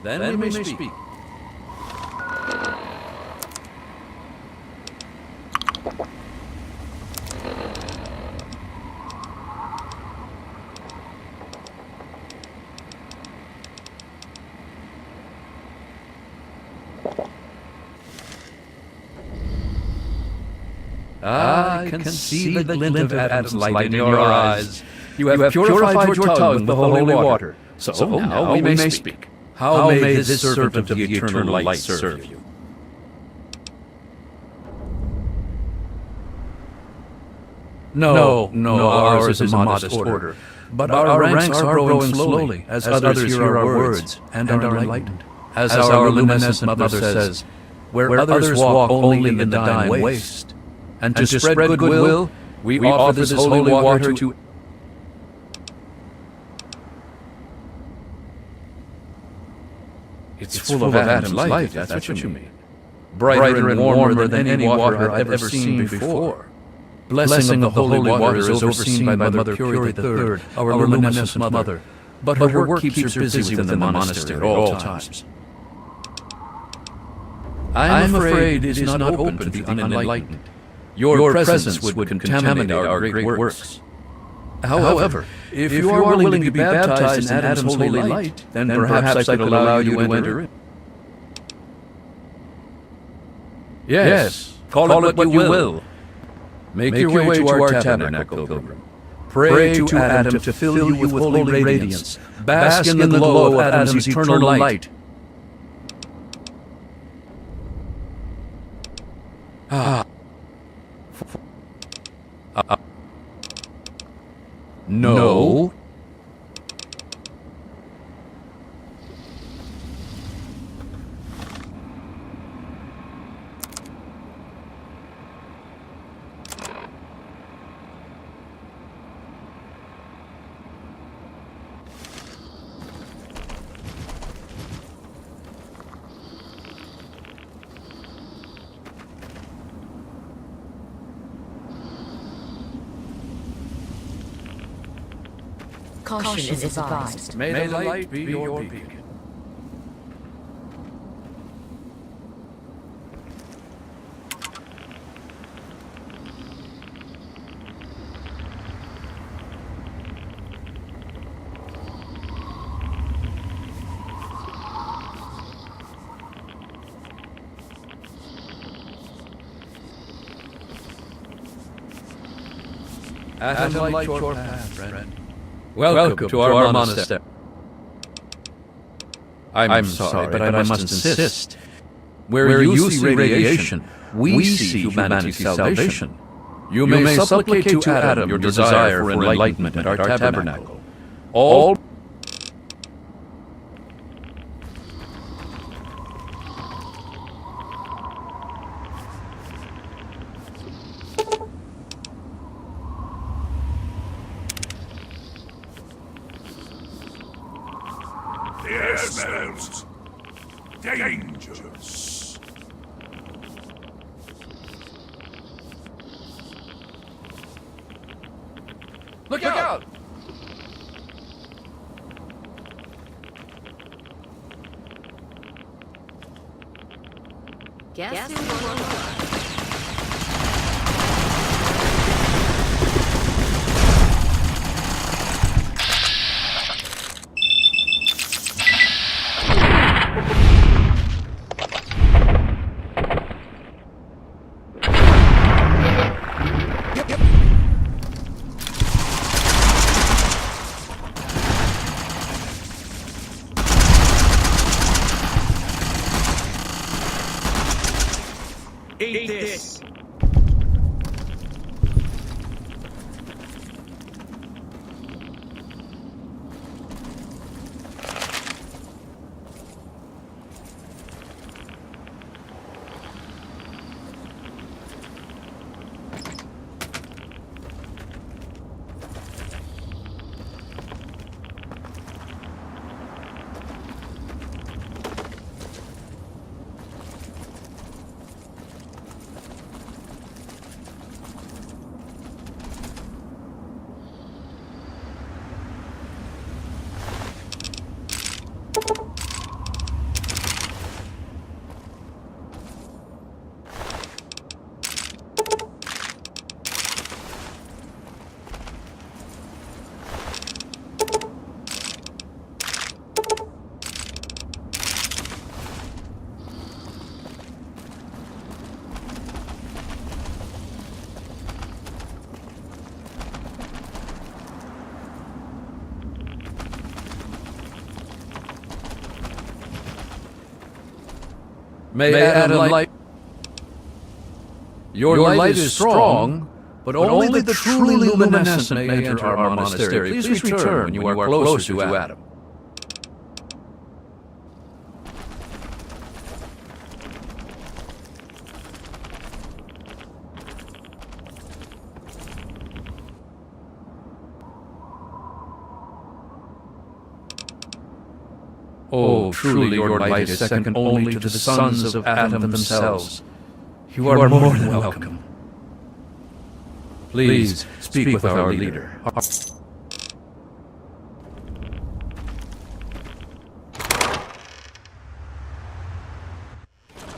Then we may speak. I can see the glint of Adam's light in your eyes. You have purified your tongue with the holy water. So now we may speak. How may this servant of the eternal light serve you? No, ours is a modest order. But our ranks are growing slowly, as others hear our words and are enlightened. As our luminescent mother says, where others walk only in the dying waste. And to spread goodwill, we offer this holy water to... It's full of Adam's light, if that's what you mean. Brighter and warmer than any water I've ever seen before. Blessing of the holy water is overseen by Mother Patriot III, our luminescent mother, but her work keeps her busy within the monastery at all times. I am afraid it is not open to the unenlightened. Your presence would contaminate our great works. However, if you are willing to be baptized in Adam's holy light, then perhaps I could allow you to enter in. Yes, call it what you will. Make your way to our tabernacle, pilgrim. Pray to Adam to fill you with holy radiance. Bask in the glow of Adam's eternal light. No. Caution is advised. May the light be your beacon. Adam, light your path, friend. Welcome to our monastery. I'm sorry, but I must insist. Where you see radiation, we see humanity's salvation. You may supplicate to Adam your desire for enlightenment at our tabernacle. All The air smells dangerous. Look out! Guess who won? May Adam light... Your light is strong, but only the truly luminescent may enter our monastery. Please return when you are closer to Adam. Oh, truly your light is second only to the sons of Adam themselves. You are more than welcome. Please speak with our leader.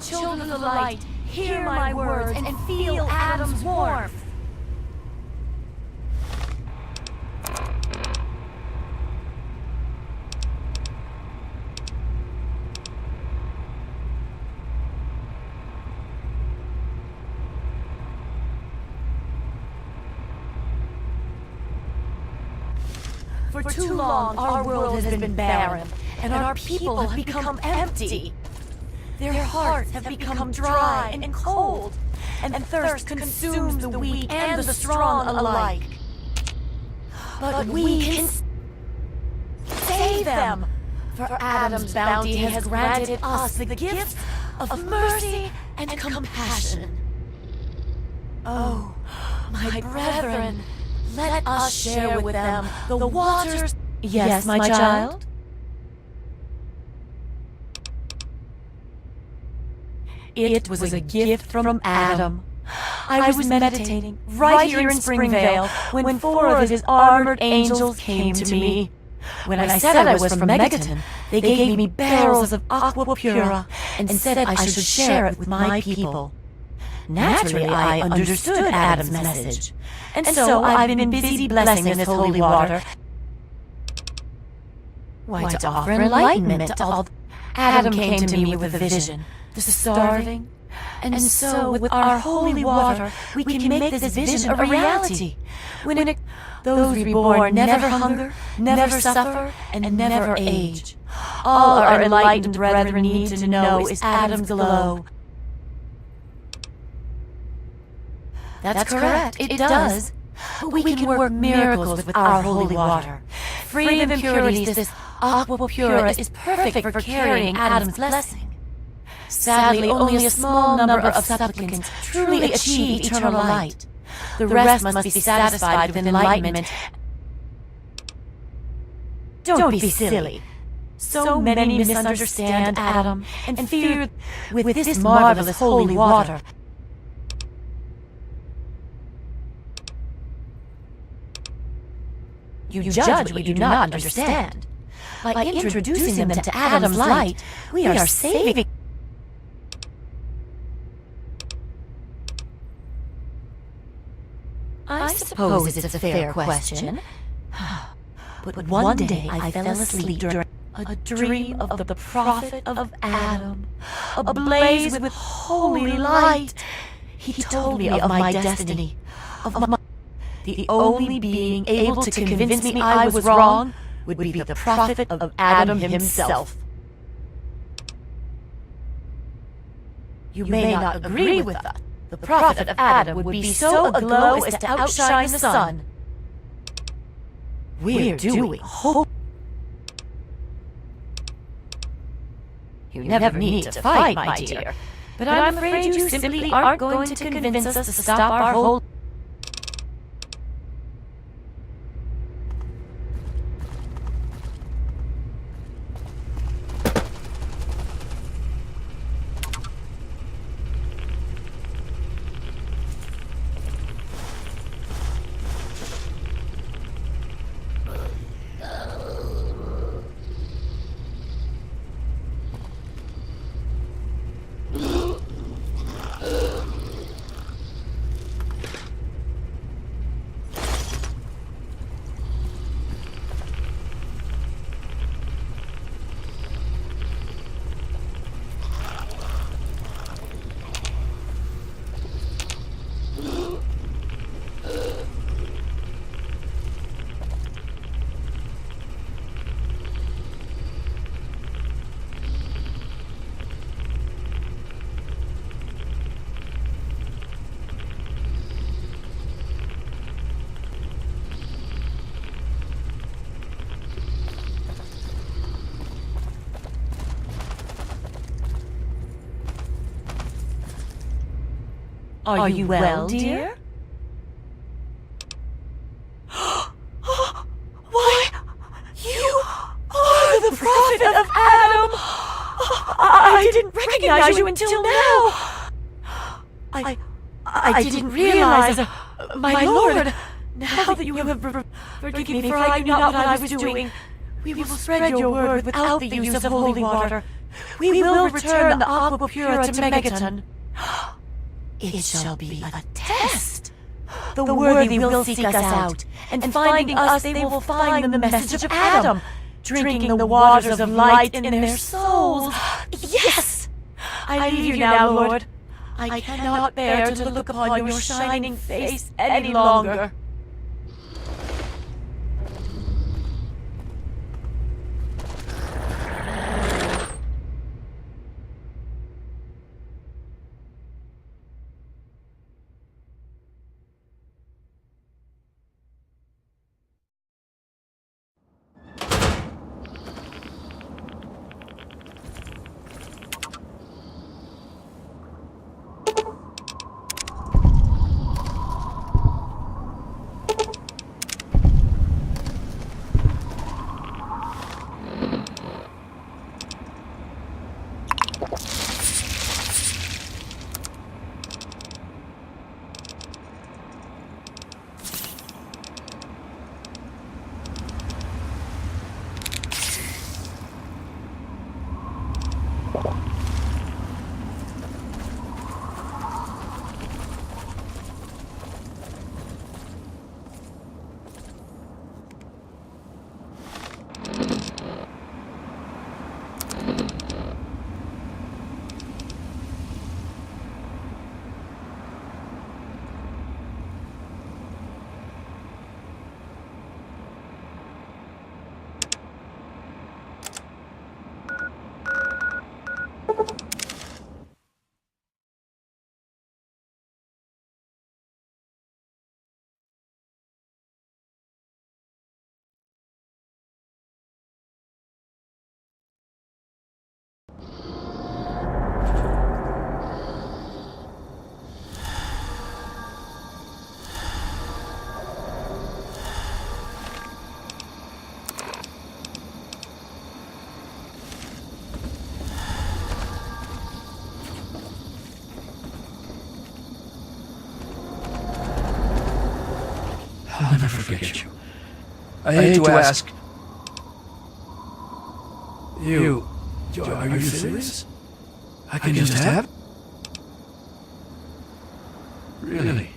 Children of the light, hear my words and feel Adam's warmth. For too long, our world has been barren, and our people have become empty. Their hearts have become dry and cold, and thirst consumes the weak and the strong alike. But we can save them, for Adam's bounty has granted us the gift of mercy and compassion. Oh, my brethren, let us share with them the waters. Yes, my child? It was a gift from Adam. I was meditating right here in Springvale when 4 of his armored angels came to me. When I said I was from Megaton, they gave me barrels of aqua pura and said I should share it with my people. Naturally, I understood Adam's message, and so I've been busy blessing this holy water. Why, to offer enlightenment to all. Adam came to me with a vision, the starving, and so with our holy water, we can make this vision a reality. When those reborn never hunger, never suffer, and never age. All our enlightened brethren need to know is Adam's glow. That's correct, it does. We can work miracles with our holy water. Free of impurities, this aqua pura is perfect for carrying Adam's blessing. Sadly, only a small number of supplicants truly achieve eternal light. The rest must be satisfied with enlightenment. Don't be silly. So many misunderstand Adam and fear with this marvelous holy water. You judge what you do not understand. By introducing them to Adam's light, we are saving. I suppose it's a fair question. But one day I fell asleep during a dream of the prophet of Adam, ablaze with holy light. He told me of my destiny, the only being able to convince me I was wrong would be the prophet of Adam himself. You may not agree with us. The prophet of Adam would be so aglow as to outshine the sun. We're doing hope. You never need to fight, my dear. But I'm afraid you simply aren't going to convince us to stop our whole... Are you well, dear? Why, you are the prophet of Adam! I didn't recognize you until now! I didn't realize, my lord, now that you have forgiven me for I knew not what I was doing, we will spread your word without the use of holy water. We will return the aqua pura to Megaton. It shall be a test. The worthy will seek us out, and finding us they will find the message of Adam, drinking the waters of light in their souls. Yes! I leave you now, Lord. I cannot bear to look upon your shining face any longer. I'll never forget you. I hate to ask. You. Are you serious? I can just have? Really?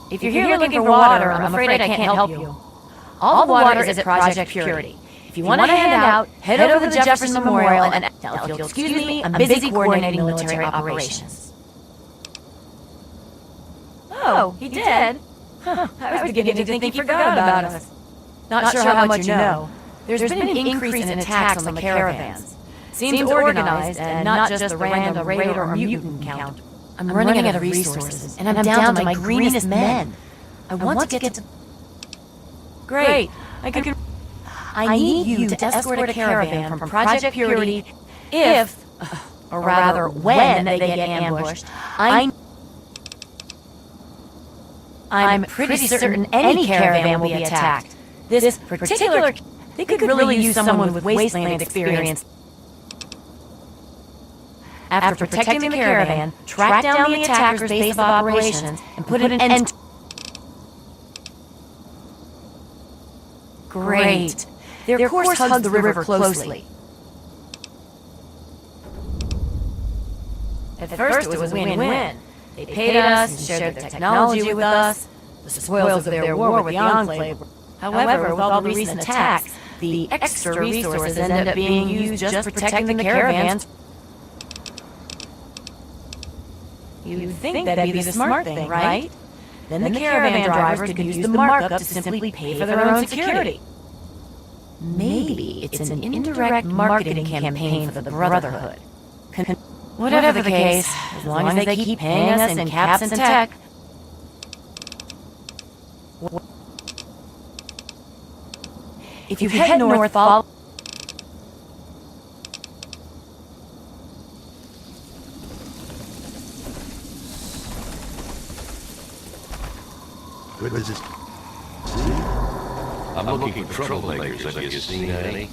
If you're here looking for water, I'm afraid I can't help you. All the water is at Project Purity. If you want a handout, head over to the Jefferson Memorial and now, if you'll excuse me, I'm busy coordinating military operations. Oh, he did? Huh, I was beginning to think he forgot about us. Not sure how much you know. There's been an increase in attacks on the caravans. Seems organized and not just the random raid or mutant count. I'm running out of resources, and I'm down to my greenest men. I want to get to... Great. I need you to escort a caravan from Project Purity if, or rather when they get ambushed. I'm pretty certain any caravan will be attacked. This particular... They could really use someone with wasteland experience. After protecting the caravan, track down the attacker's base of operations and put an end to... Great. Their course hugs the river closely. At first it was win-win. They paid us and shared their technology with us, the spoils of their war with the Enclave. However, with all the recent attacks, the extra resources end up being used just protecting the caravans. You'd think that'd be the smart thing, right? Then the caravan drivers could use the markup to simply pay for their own security. Maybe it's an indirect marketing campaign for the Brotherhood. Whatever the case, as long as they keep paying us in caps and tech. If you head north, follow... What does this... I'm looking for troublemakers. Have you seen any?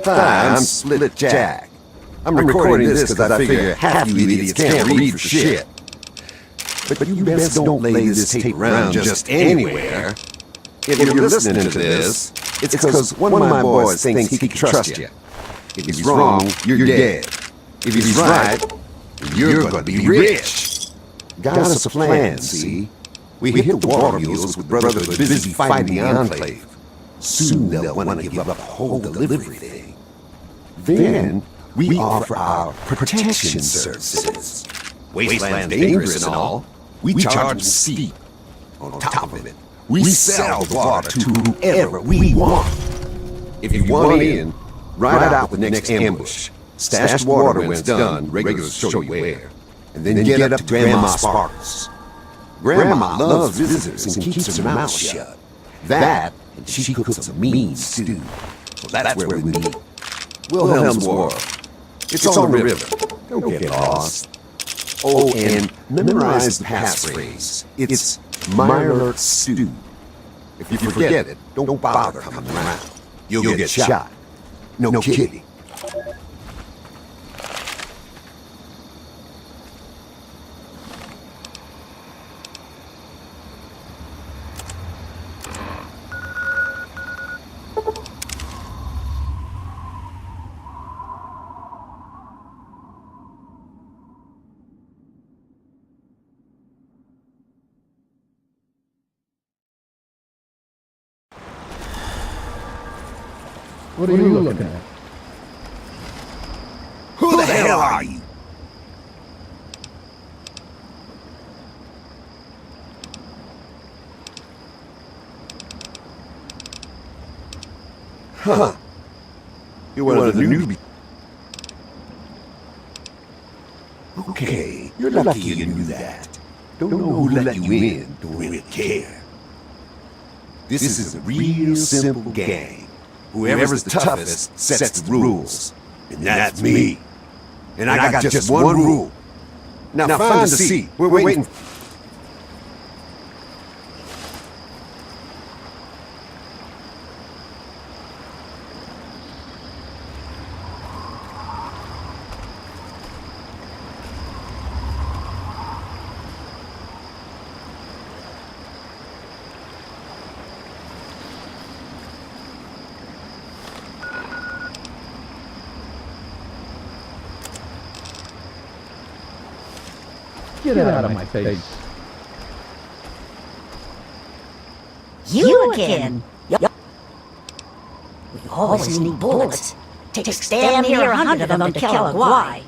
Hi, I'm Split Jack. I'm recording this because I figure half you idiots can't read for shit. But you best don't lay this tape around just anywhere. If you're listening to this, it's because one of my boys thinks he can trust you. If he's wrong, you're dead. If he's right, you're gonna be rich. Got us a plan, see? We hit the water mules with brothers busy fighting the Enclave. Soon they'll want to give up the whole delivery thing. Then we offer our protection services. Wasteland's dangerous and all. We charge them steep. On top of it, we sell the water to whoever we want. If you want in, ride out the next ambush. Stash the water when it's done, regulars show you where. And then get up to Grandma Sparkles. Grandma loves visitors and keeps her mouth shut. That, and she cooks a mean stew. So that's where we meet. Wilhelm's Wharf. It's on the river. Don't get lost. Oh, and memorize the passphrase. It's Myler Stew. If you forget it, don't bother coming around. You'll get shot. No kidding. What are you looking at? Who the hell are you? Huh. You're one of the newbies. Okay, you're lucky you knew that. Don't know who let you in, don't really care. This is a real simple gang. Whoever's the toughest sets the rules. And that's me. And I got just one rule. Now find a seat. We're waiting. Get out of my face. You again? We always need bullets. Takes damn near 100 of them to kill a guy.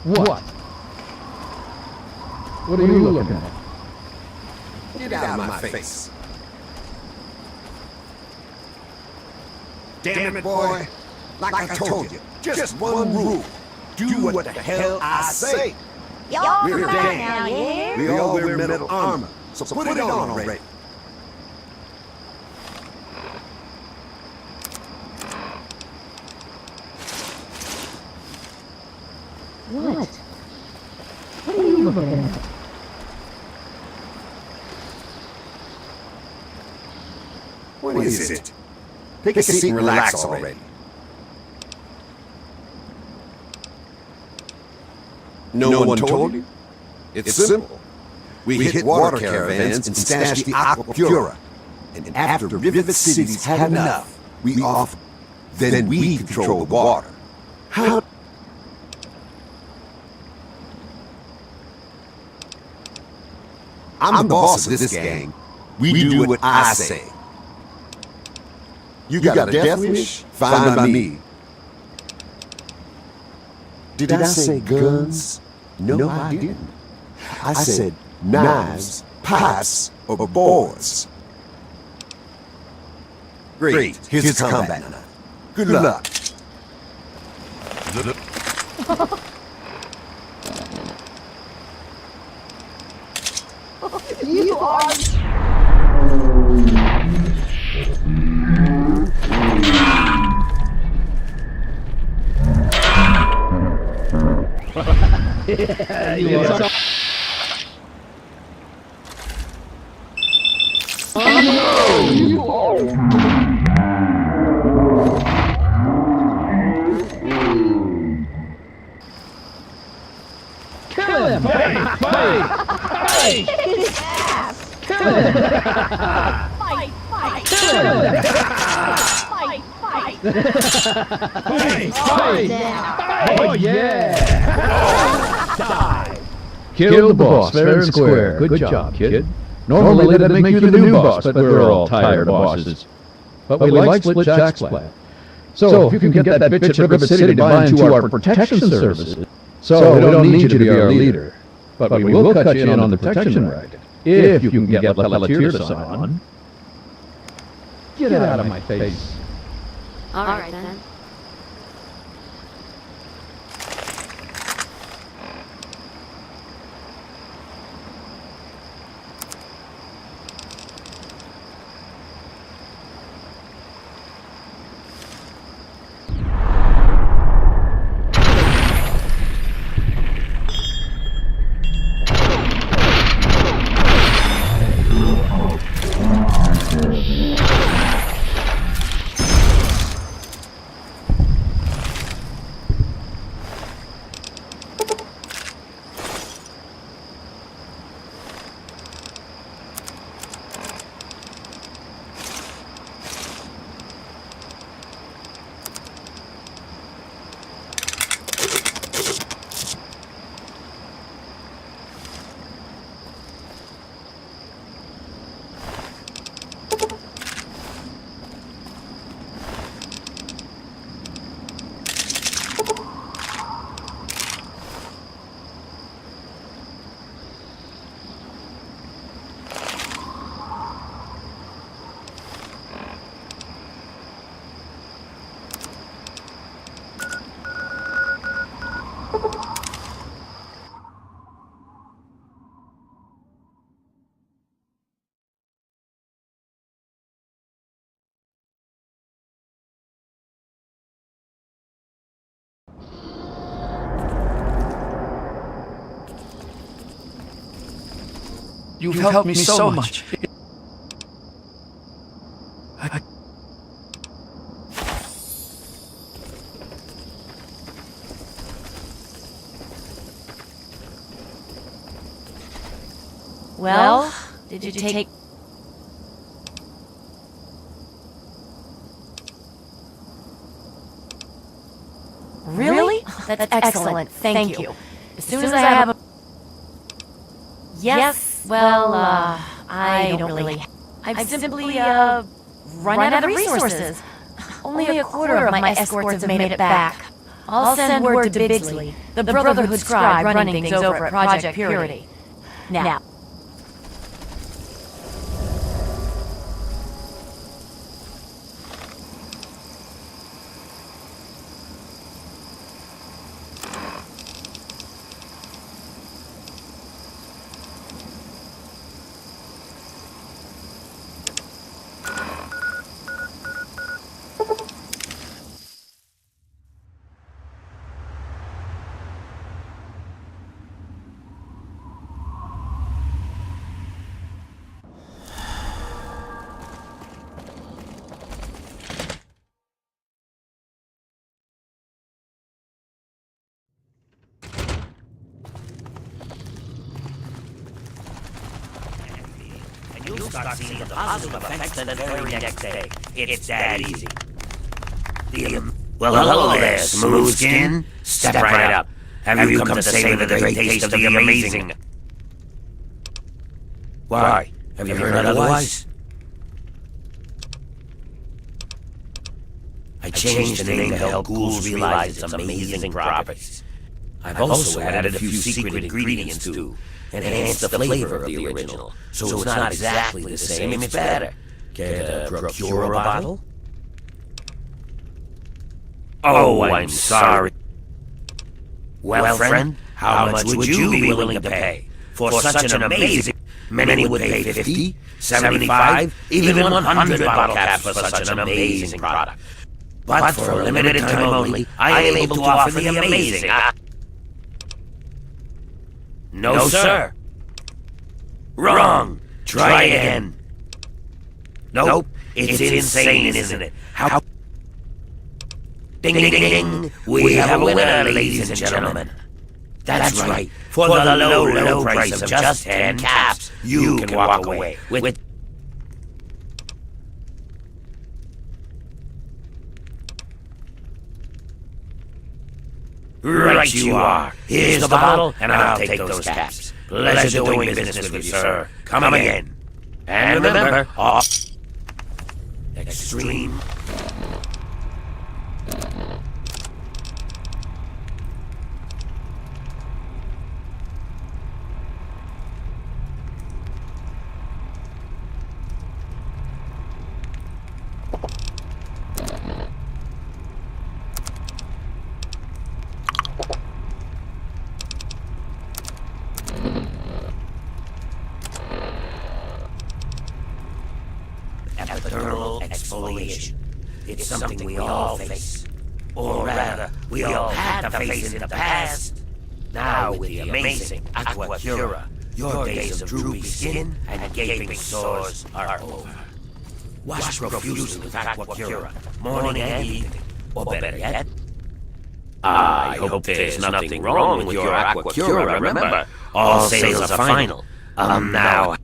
What? What are you looking at? Get out of my face. Damn it, boy. Like I told you, just one rule. Do what the hell I say. Y'all We're come back gang. now, yeah? We all wear metal armor, so put it on already. What? What are you looking at? What is it? Take a seat and relax already. No one told you? It's simple. We hit water caravans and stash the aqua pura. And after Rivet City's had enough, we offer. Then we control the water. How? I'm the boss of this gang. We do what I say. You got a death wish? Fine by me. Did I say guns? No, I didn't. I said knives, pipes, or boards. Great. Here's the combat knife. Good luck. You are... Yeah, you are. Oh no, you are. Kill him! Fight! Kick his ass! Kill him! Fight! Kill him! Fight! Fight! Oh yeah! Die! Kill the boss, fair and square. Good job, kid. Normally that'd make you the new boss, but we're all tired bosses. But we like Split Jack's plan. So if you can get that bitch at Rivet City to buy into our protection services, so we don't need you to be our leader. But we will cut you in on the protection racket, if you can get Pelletier to sign on. Get out of my face. All right, then. You've helped me so much. Well, did you take... Really? That's excellent. Thank you. As soon as I have a... Yes, well, I don't really... I've simply, run out of resources. Only a quarter of my escorts have made it back. I'll send word to Bigsley, the Brotherhood scribe running things over at Project Purity. Now... You'll start seeing the positive effects the very next day. It's that easy. Well, hello there, smooth skin. Step right up. Have you come to savor the great taste of the amazing? Why? Have you heard otherwise? I changed the name to help ghouls realize its amazing properties. I've also added a few secret ingredients to enhance the flavor of the original, so it's not exactly the same, it's better. Care to procure a bottle? Oh, I'm sorry. Well, friend, how much would you be willing to pay for such an amazing... Many would pay 50, 75, even 100 bottle caps for such an amazing product. But for a limited time only, I am able to offer the amazing... No, sir. Wrong. Try again. Nope. It's insane, isn't it? How... Ding, ding, ding, ding. We have a winner, ladies and gentlemen. That's right. For the low, low price of just 10 caps, you can walk away with... Right you are. Here's the bottle, and I'll take those caps. Pleasure doing business with you, sir. Come again. And remember, extreme. Eternal exfoliation. It's something we all face. Or rather, we all had to face in the past. Now with the amazing Aqua Cura, your days of droopy skin and gaping sores are over. Wash profusely with Aqua Cura, morning and evening. Or better yet, I hope there's nothing wrong with your Aqua Cura, remember? All sales are final. Now...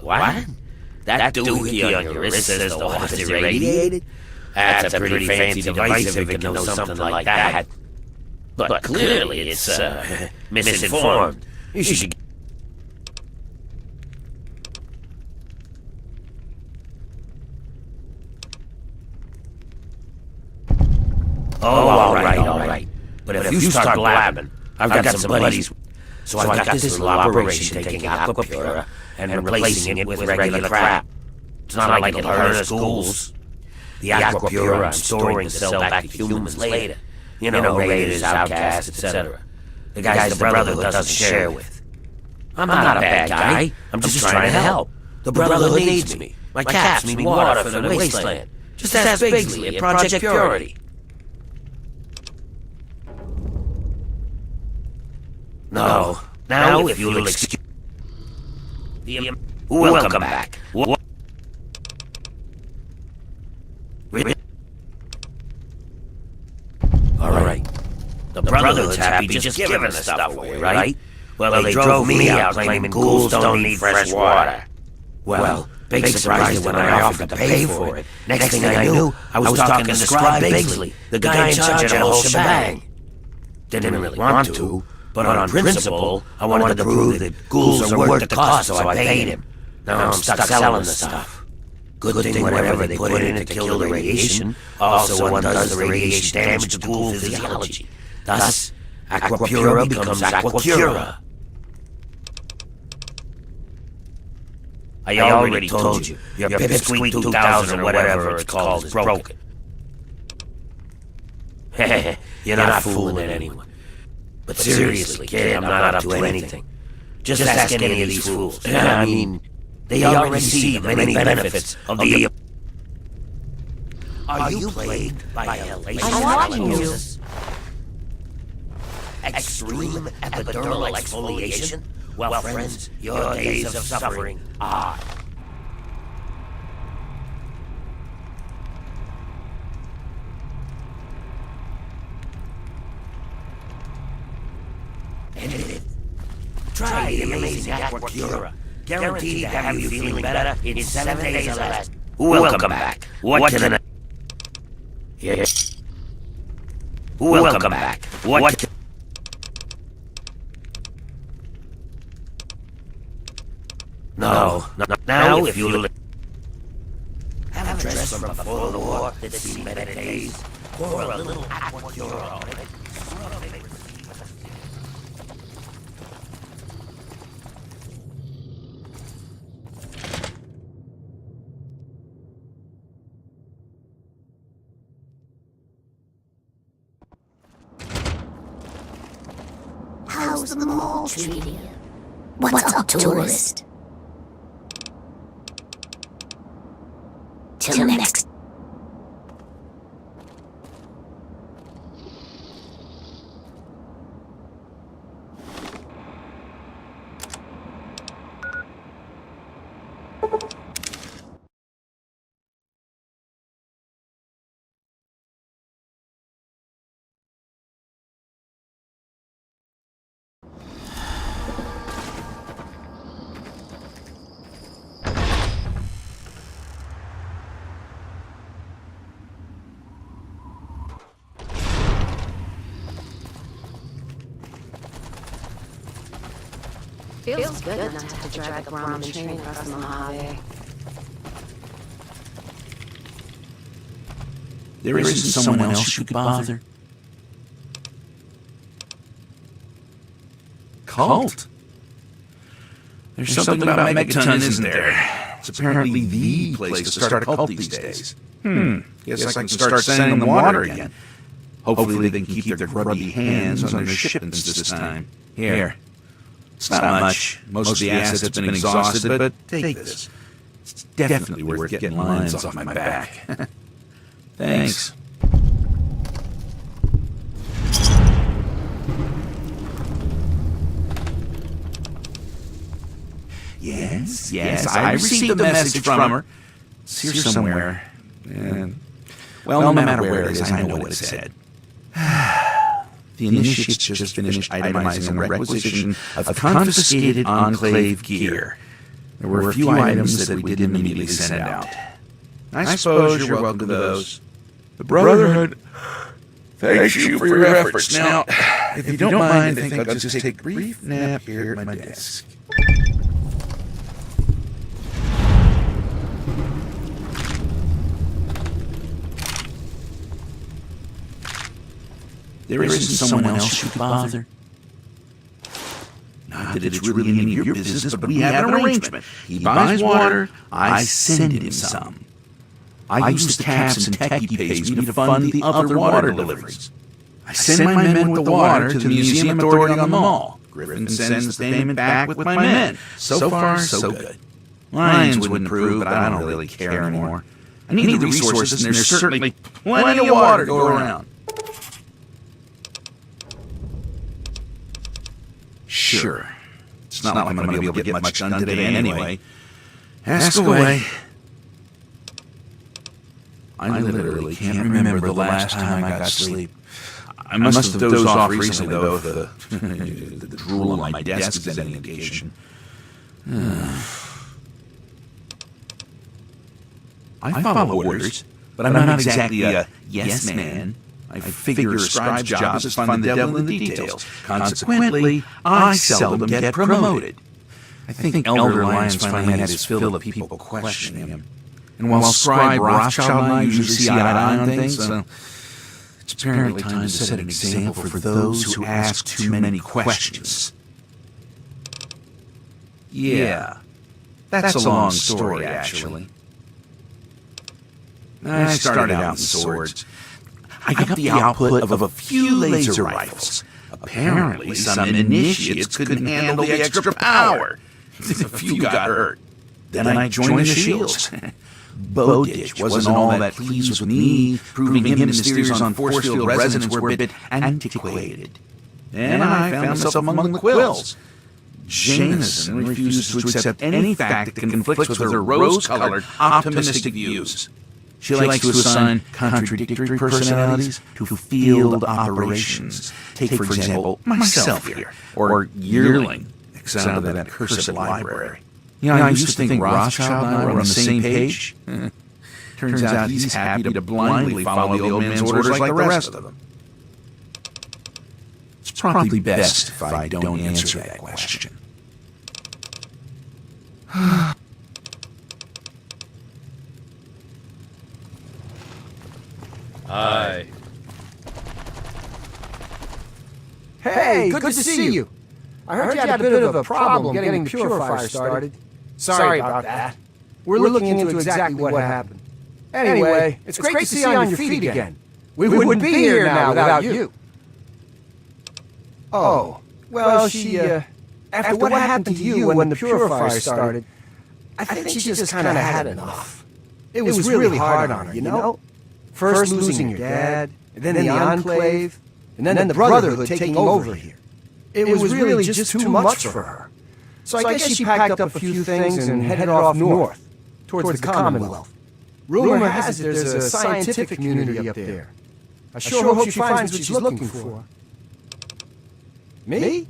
What? That doohickey on your wrist says the water's irradiated? That's a pretty fancy device if it can know something like that. But clearly it's, misinformed. You should... Oh, all right. But if you start blabbing, I've got some buddies... So I've got this little operation taking Aqua Pura and replacing it with regular crap. It's not like it'll hurt us ghouls. The Aqua Pura I'm storing to sell back to humans later. You know, raiders, outcasts, etc. The guys the Brotherhood doesn't share with. I'm not a bad guy. I'm just trying to help. The Brotherhood needs me. My caps mean water for the wasteland. Just ask Bigsley at Project Purity. No. Now, if you'll excuse... Welcome back. Alright. The Brotherhood's happy just giving the stuff away, right? Well, they drove me out claiming ghouls don't need fresh water. Well, big surprise when I offered to pay for it. Next thing I knew, I was talking to Scribe Bigsley, the guy in charge of the whole shebang. Didn't really want to, but on principle, I wanted to prove that ghouls are worth the cost, so I paid him. Now I'm stuck selling the stuff. Good thing whatever they put in it to kill the radiation also undoes the radiation damage to ghoul physiology. Thus, Aquapura becomes Aquacura. I already told you, your Pipsqueak 2000 or whatever it's called is broken. Heh, you're not fooling at anyone. But seriously, kid, I'm not up to anything. Just ask any of these fools. I mean, they already see the many benefits of the... Are you plagued by elation? Extreme epidermal exfoliation? Well, friends, your days of suffering are... ended. Try the amazing Aquacura. Guaranteed to have you feeling better in 7 days or less. Welcome back. What can I... Yes. Welcome back. What can... No. Now, if you'll... have a dress from before the war that's seen better days. Pour a little Aquacura on it. How's the mall treating you? What's up, tourist? Till next. Feels good not to have to drag the Brahmin train across the Mojave. There isn't someone else you could bother. Cult? There's something about Megaton, isn't there? It's apparently the place to start a cult these days. Guess I can start sending them water again. Hopefully they can keep their grubby hands on their shipments this time. Here. It's not much. Most of the assets have been exhausted, but take this. It's definitely worth getting lines off my back. Thanks. Yes, I received a message from her. It's here somewhere. Well, no matter where it is, I know what it said. The initiates just finished itemizing a requisition of confiscated Enclave gear. There were a few items that we didn't immediately send out. I suppose you're welcome to those. The Brotherhood thanks you for your efforts. Now, if you don't mind, I think I'll just take a brief nap here at my desk. There isn't someone else you could bother. Not that it's really any of your business, but we have an arrangement. He buys water, I send him some. I use the caps and tech he pays me to fund the other water deliveries. I send my men with the water to the museum authority on the mall. Griffin sends the payment back with my men. So far, so good. Lions wouldn't approve, but I don't really care anymore. I need the resources, and there's certainly plenty of water to go around. Sure. It's not like I'm going to be able to get much done today anyway. Ask away. I literally can't remember the last time I got sleep. I must have dozed off recently, though, if the drool on my desk is any indication. I follow orders, but I'm not exactly a yes man. I figure a scribe's job is to find the devil in the details. Consequently, I seldom get promoted. I think Elder Lyons finally had his fill of people questioning him. And while Scribe Rothschild and I usually see eye to eye on things, it's apparently time to set an example for those who ask too many questions. Yeah, that's a long story, actually. I started out in swords. I got the output of a few laser rifles. Apparently, some initiates couldn't handle the extra power. A few got hurt. Then I joined the Shields. Bowditch wasn't all that pleased with me, proving his theories on force field resonance were a bit antiquated. And I found myself among the Quills. Jameson refuses to accept any fact that conflicts with her rose-colored, optimistic views. She likes to assign contradictory personalities to field operations. Take, for example, myself here, or Yearling, exiled to that cursed library. You know, I used to think Rothschild and I were on the same page. Turns out he's happy to blindly follow the old man's orders like the rest of them. It's probably best if I don't answer that question. Hi. Hey, good to see you. I heard you had a bit of a problem getting the purifier started. Sorry about that. We're looking into exactly what happened. Anyway, it's great to see you on your feet again. We wouldn't be here now without you. Oh, well, she, after what happened to you when the purifier started, I think she just kind of had enough. It was really hard on her, you know? First losing your dad, and then the Enclave, and then the Brotherhood taking over here. It was really just too much for her. So I guess she packed up a few things and headed off north, towards the Commonwealth. Rumor has it there's a scientific community up there. I sure hope she finds what she's looking for. Me?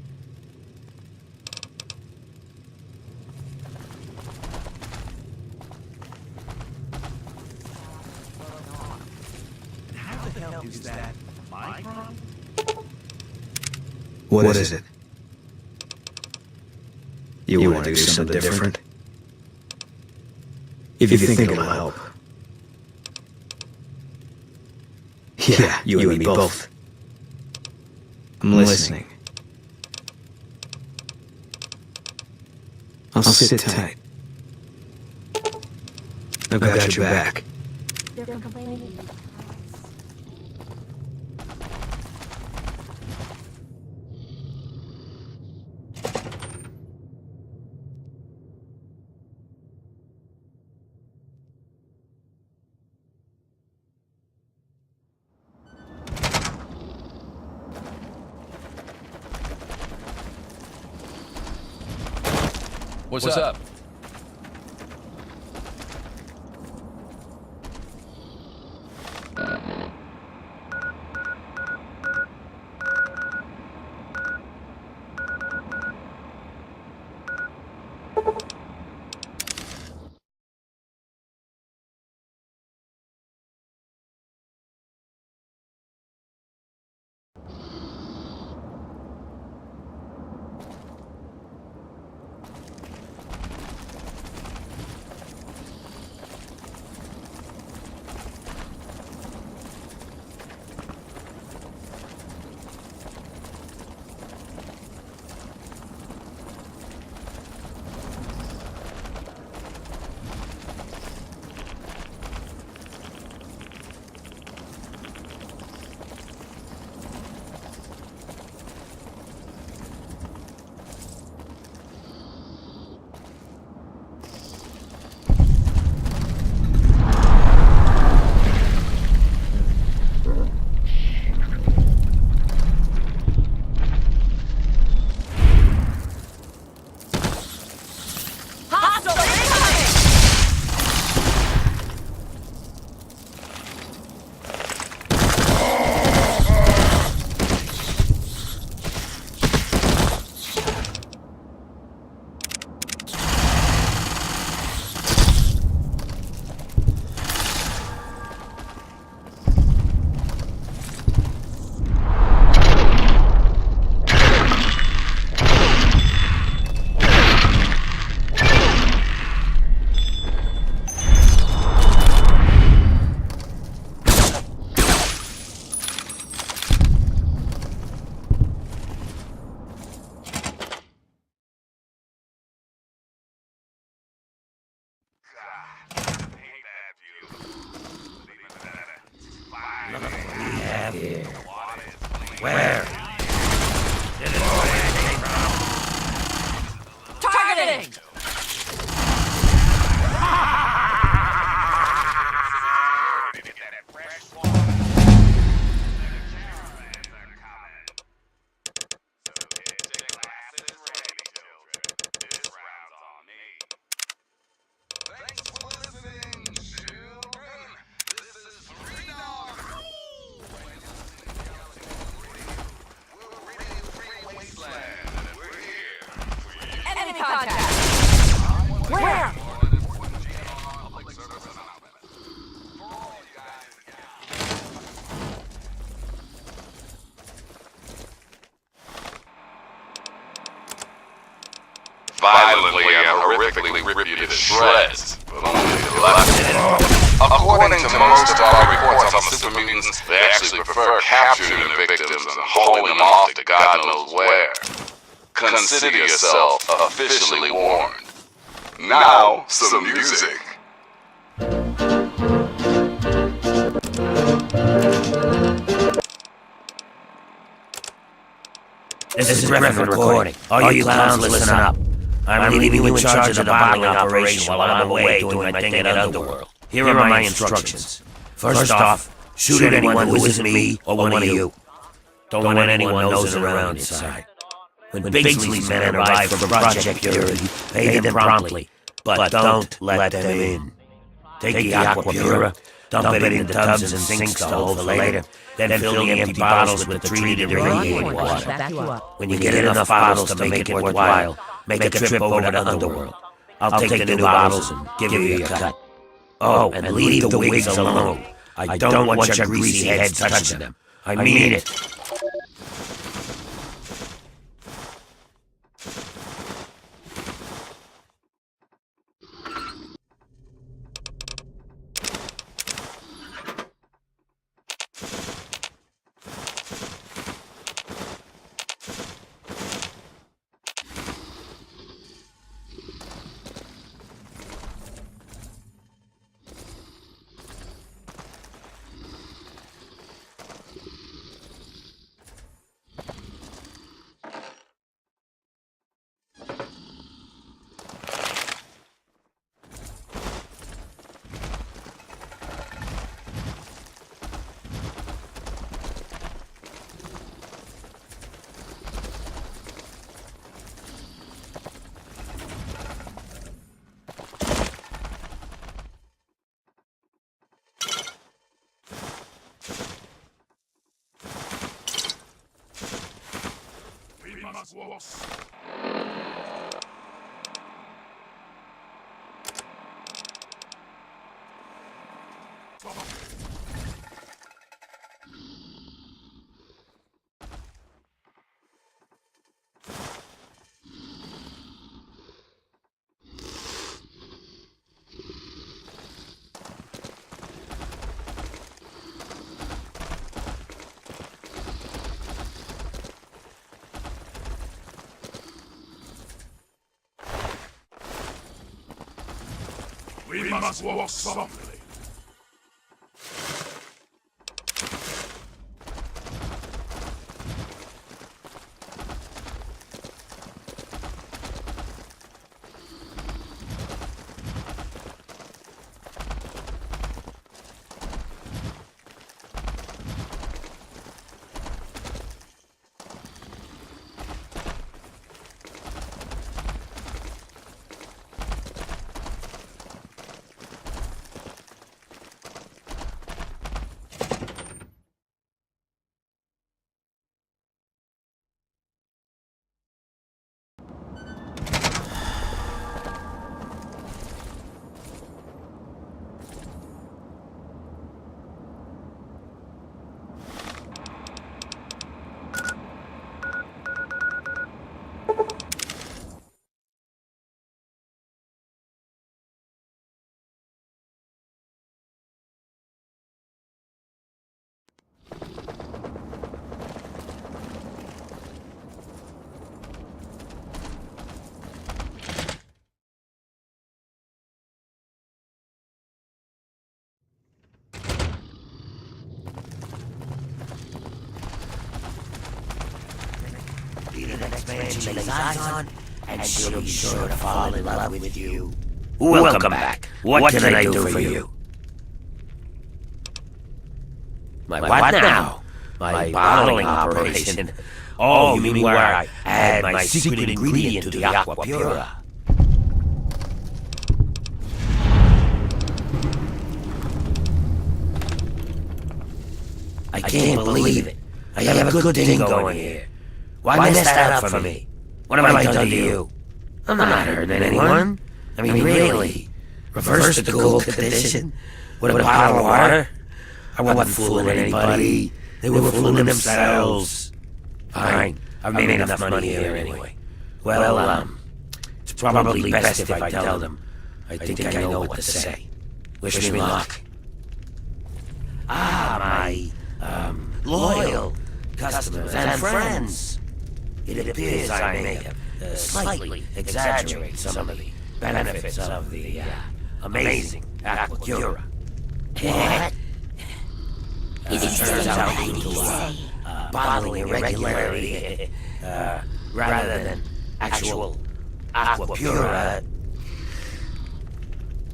How the hell is that my problem? What is it? You want to do something different? If you think it'll help. Yeah, you and me both. I'm listening. I'll sit tight. I've got your back. What's up? we have here? Where? Targeting! Enemy contact! Where? Violently and horrifically rip you to shreds, but only if you're left. According to most of our reports on the super mutants, they actually prefer capturing the victims and hauling them off to God knows where. Consider yourself officially warned. Now, some music. This is Griffin recording. All you clowns, listen up. I'm leaving you in charge of the bottling operation while I'm away doing my thing in Underworld. Here are my instructions. First off, shoot anyone who isn't me or one of you. Don't let anyone nosing around inside. When Bigsley's men arrive for Project Purity, pay them promptly, but don't let them in. Take the Aqua Pura, dump it in the tubs and sinks to hold for later, then fill the empty bottles with the treated irradiated water. When you get enough bottles to make it worthwhile, make a trip over to Underworld. I'll take the new bottles and give you your cut. Oh, and leave the wigs alone. I don't want your greasy heads touching them. I mean it. We must walk softly. man she lays eyes on, and she'll be sure to fall in love with you. Welcome back. What can I do for you? My what now? My bottling operation. Oh, you mean where I add my secret ingredient to the Aqua Pura? I can't believe it. I have a good thing going here. Why mess that up for me? What have I done to you? I'm not hurting anyone. I mean, really. Reverse the gold condition with a bottle of water? I wasn't fooling anybody. They were fooling themselves. Fine. I've made enough money here anyway. Well, it's probably best if I tell them. I think I know what to say. Wish me luck. My loyal customers and friends. It appears I may have slightly exaggerated some of the benefits of the amazing Aqua Pura. What? It turns out due to bottling irregularity, rather than actual Aqua Pura,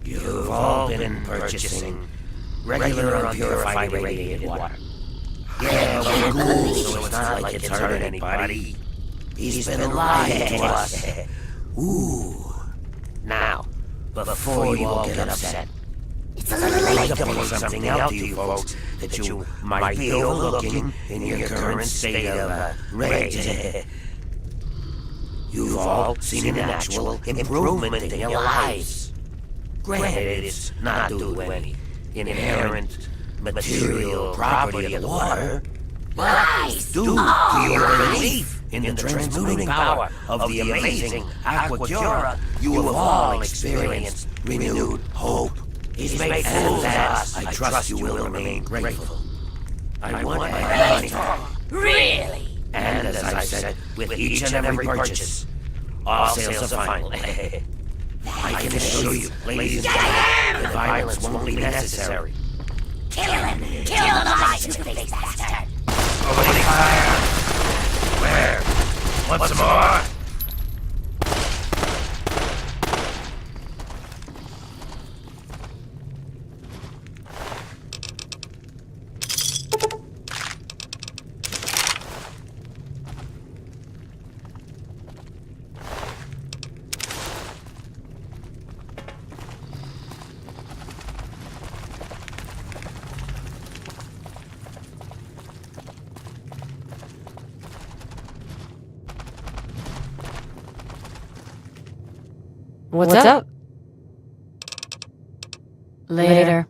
you've all been purchasing regular unpurified irradiated water. Yeah, we're cool, so it's not like it's hurt anybody. He's been lying to us. Ooh. Now, before you all get upset, I'd like to point something out to you folks that you might be overlooking in your current state of rage. You've all seen an actual improvement in your lives. Granted, it's not due to any inherent material property of the water, but it's due to your belief in the transmuting power of the amazing Aqua Pura. You have all experienced renewed hope. He's made fools of us. I trust you will remain grateful. I want my money back. Really? And as I said, with each and every purchase, all sales are final. I can assure you, ladies and gentlemen, that violence won't be necessary. Kill him! Kill him, I two-faced bastard! Opening fire! Where? Want some more? What's up? Later.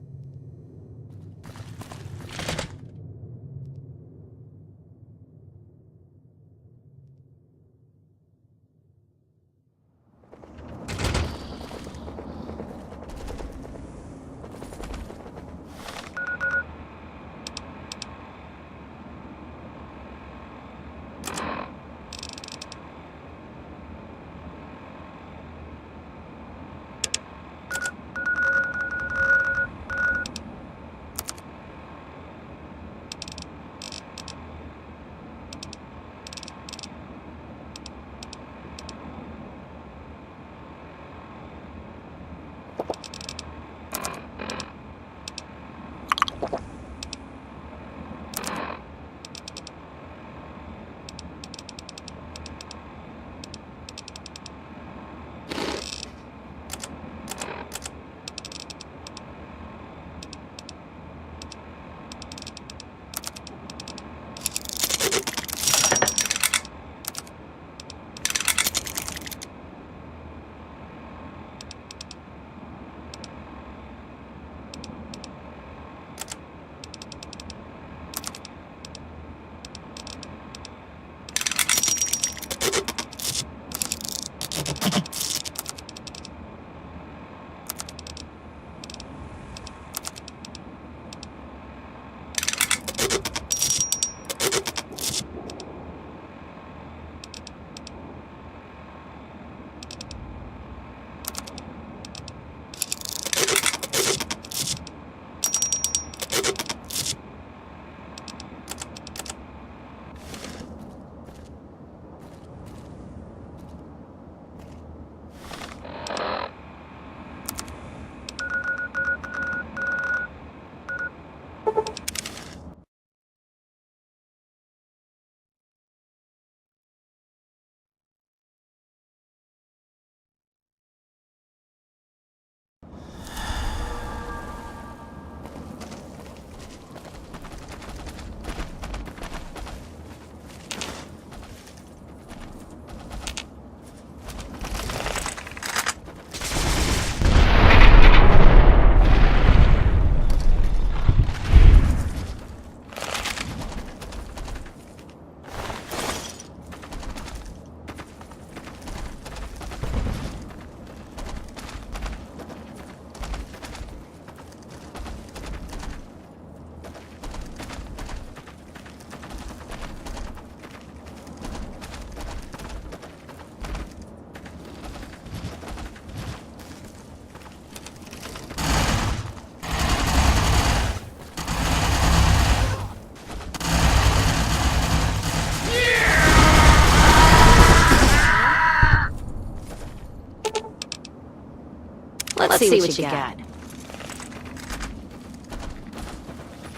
see what you got.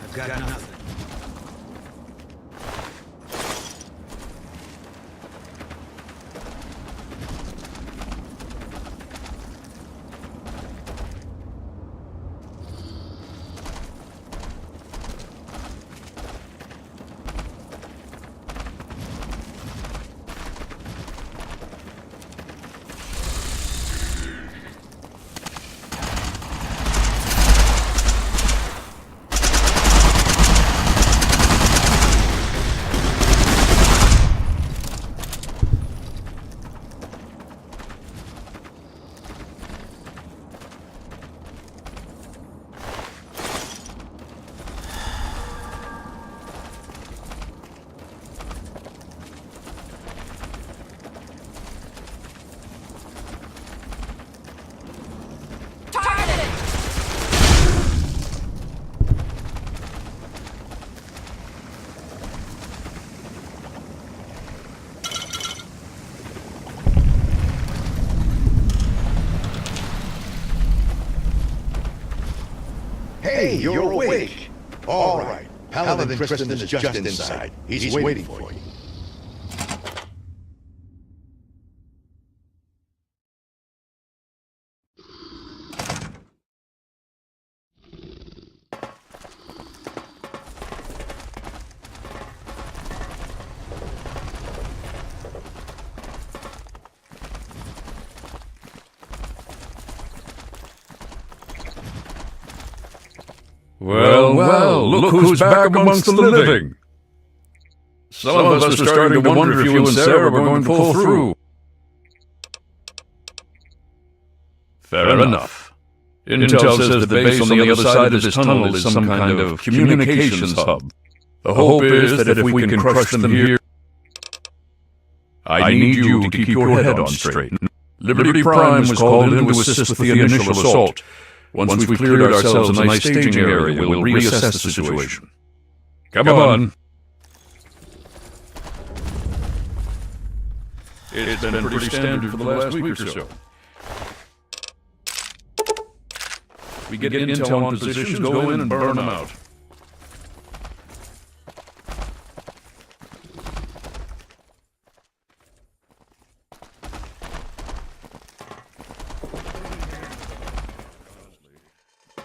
I've got nothing. Hey, you're awake. All right. Paladin Kristen is just inside. He's waiting for you. Well, well, look who's back amongst the living. Some of us are starting to wonder if you and Sarah were going to pull through. Fair enough. Intel says the base on the other side of this tunnel is some kind of communications hub. The hope is that if we can crush them here... I need you to keep your head on straight. Liberty Prime was called in to assist with the initial assault. Once we've cleared ourselves a nice staging area, we'll reassess the situation. Come on. It's been pretty standard for the last week or so. We get intel on positions, go in and burn them out.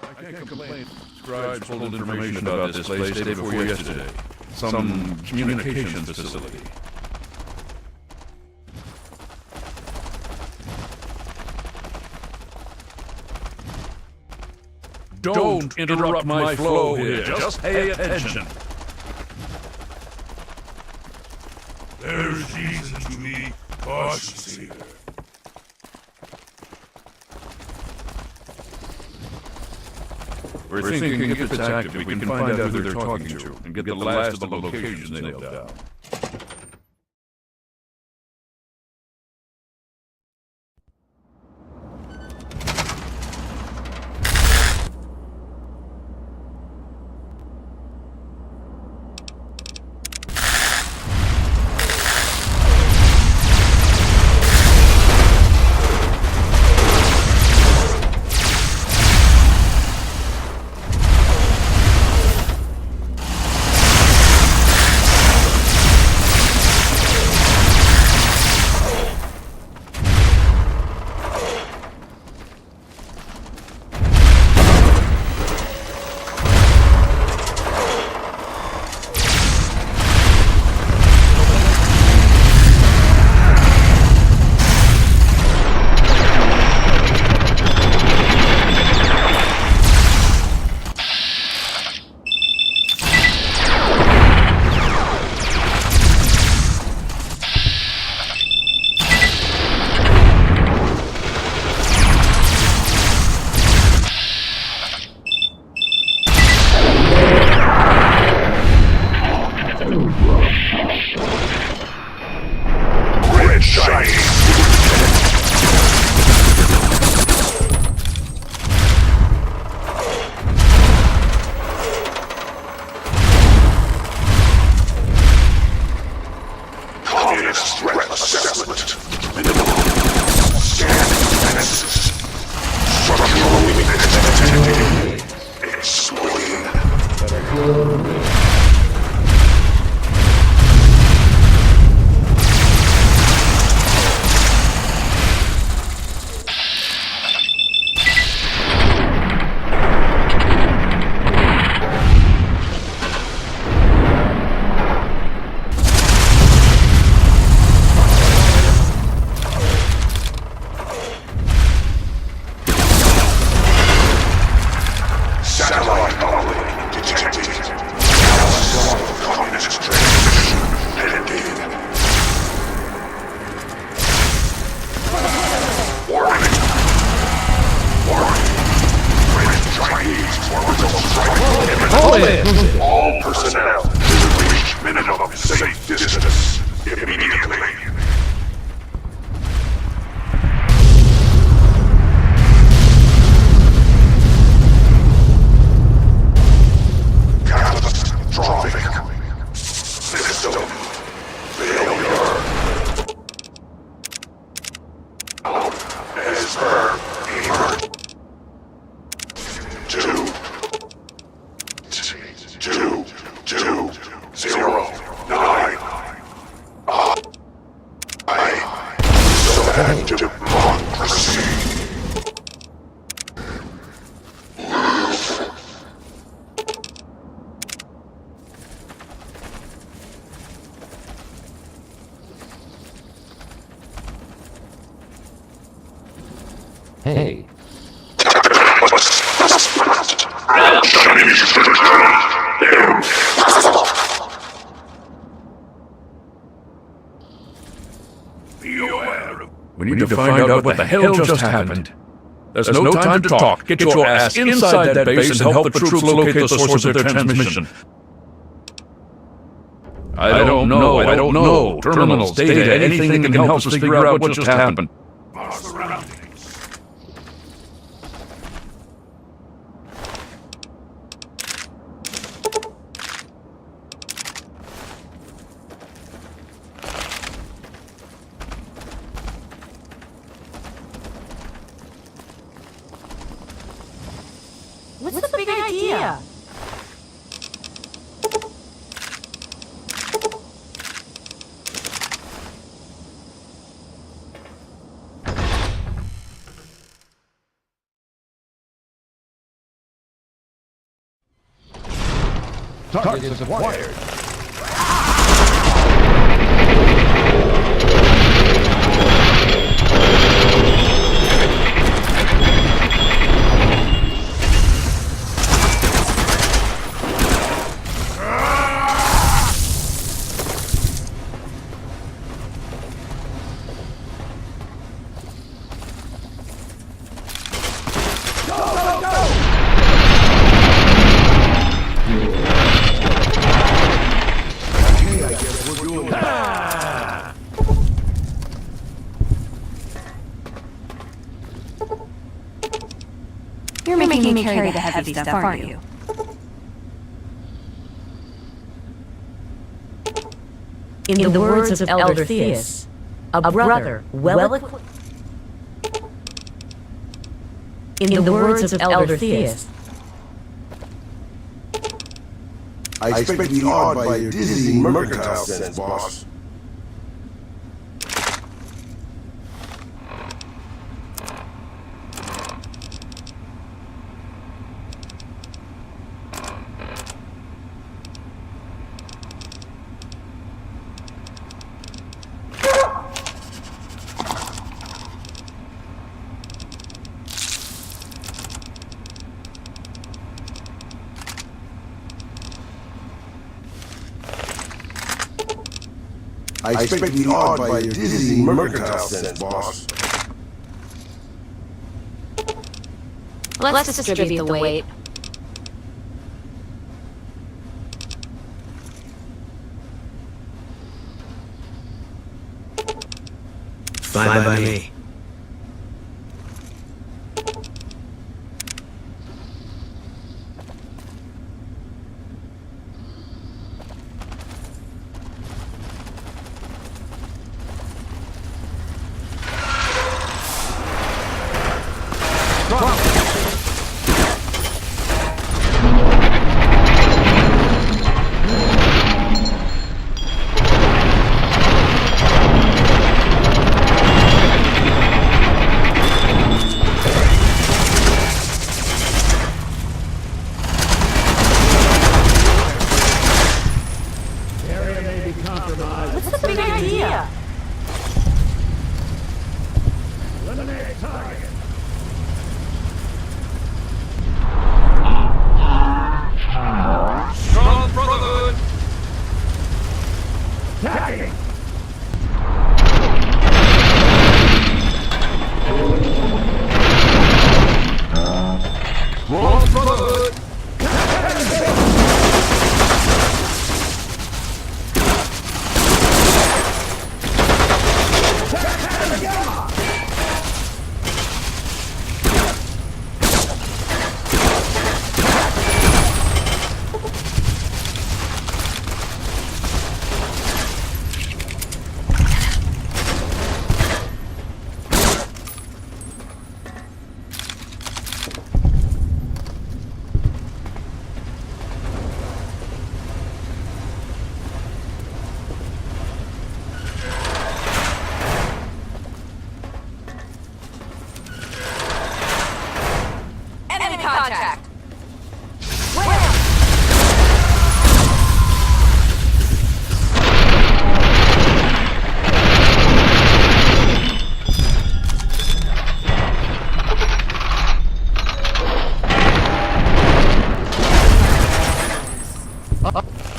I can't complain. Scribes pulled information about this place day before yesterday. Some communications facility. Don't interrupt my flow here. Just pay attention. There's reason to be cautious here. We're thinking if it's active, we can find out who they're talking to and get the last of the locations nailed down. Structural All personnel reach minimum safe distance immediately. Catastrophic. System failure. As per Eber. 2-2-2-0-9. I democracy. Hey. We need to find out what the hell just happened. There's no time to talk. Get your ass inside that base and help the troops locate the source of their transmission. I don't know. Terminals, data, anything that can help us figure out what just happened. What's the big idea? Target is acquired. You're making me carry the heavy stuff, aren't you? In the words of Elder Theus, a brother well equipped. In the words of Elder Theus, I expect to be awed by your dizzying mercantile sense, boss. I expect to be awed by your dizzying mercantile sense, boss. Let's distribute the weight. Fine by me.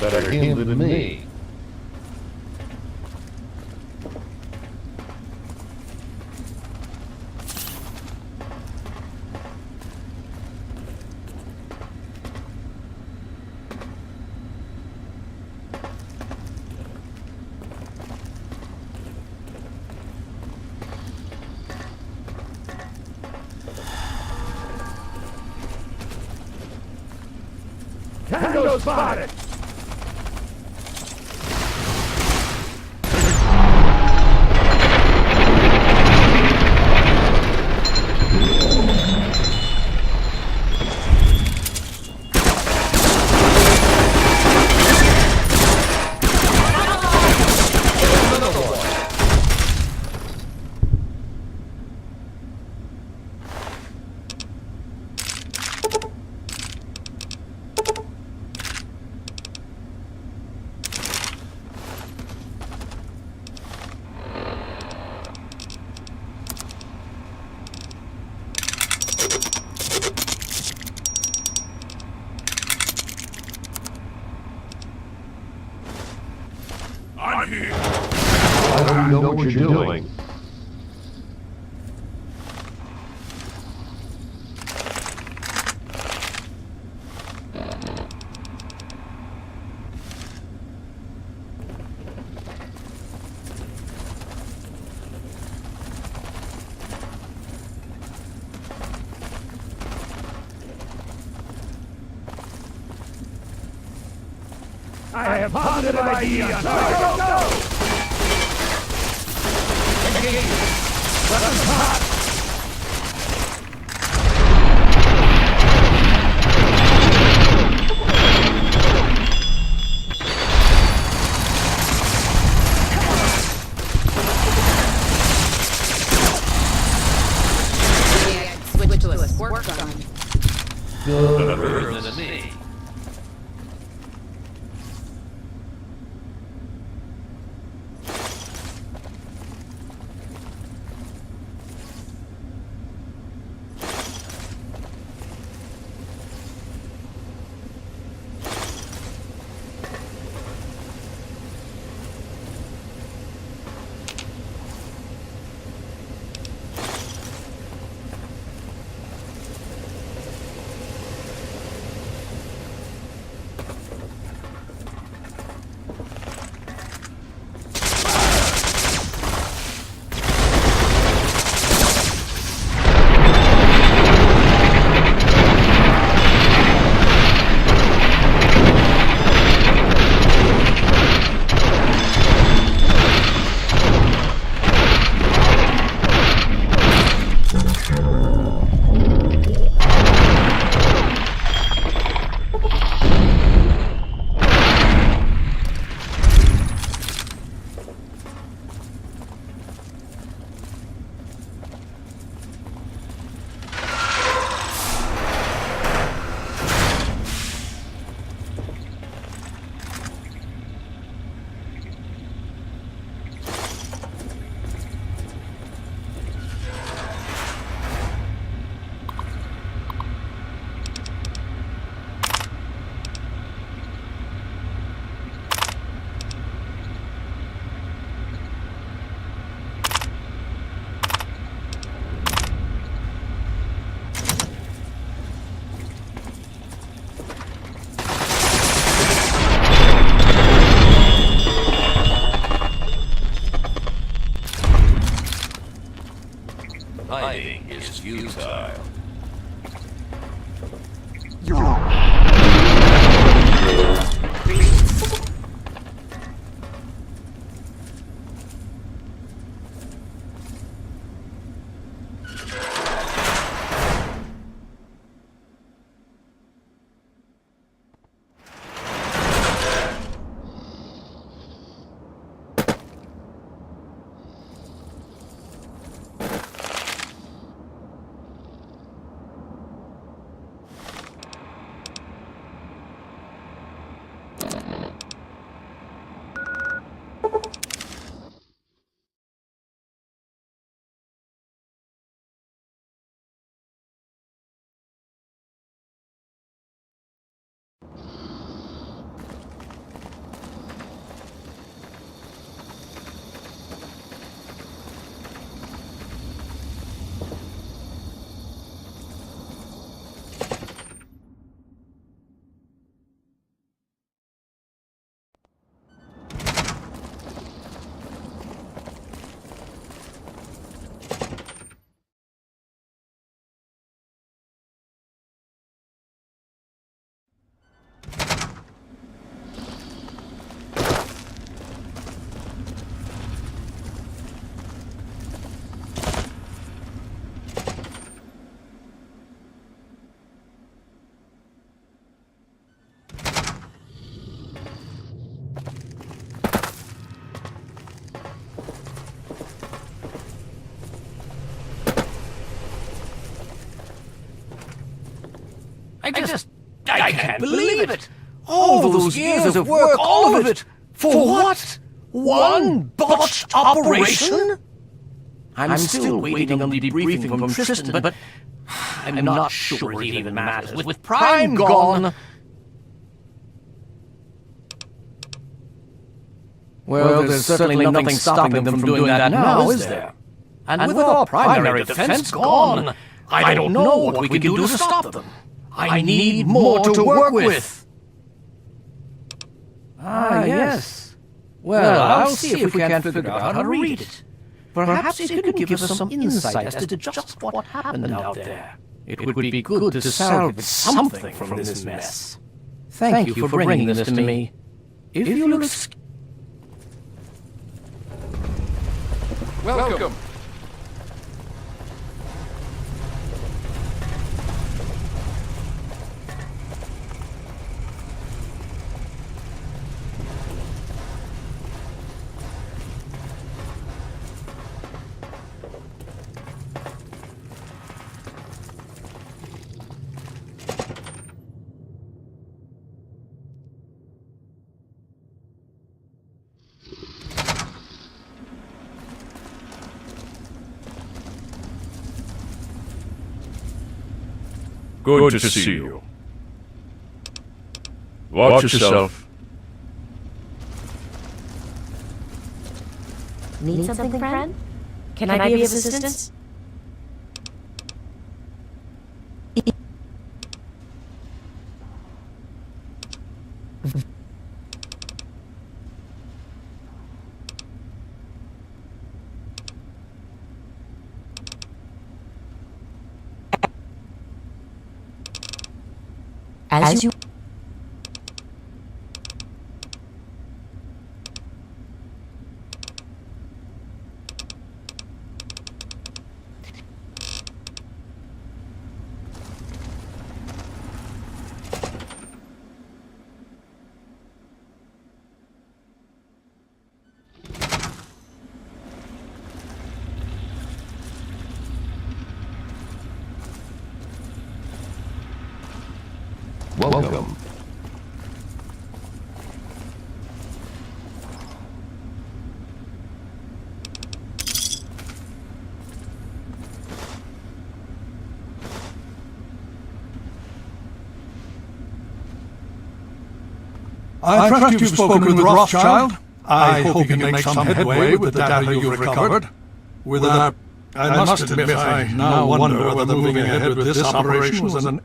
Better him than me. Tango spotted! I'm here. I don't know what you're doing. I have positive ID on target. Go! Engage! Weapons hot! Switch to a squirt gun. Better than me. I can't believe it. All those years of work, all of it, for what? One botched operation? I'm still waiting on the debriefing from Tristan, but I'm not sure it even matters. With Prime gone... Well, there's certainly nothing stopping them from doing that now, is there? And with our primary defense gone, I don't know what we can do to stop them. I need more to work with. Ah, yes. Well, I'll see if we can figure out how to read it. Perhaps you can give us some insight as to just what happened out there. It would be good to salvage something from this mess. Thank you for bringing this to me. If you'll excuse... Welcome. Good to see you. Watch yourself. Need something, friend? Can I be of assistance? As you... Welcome. I trust you've spoken with Rothschild. I hope you can make some headway with the data you've recovered. Without, I must admit, I now wonder whether moving ahead with this operation was an...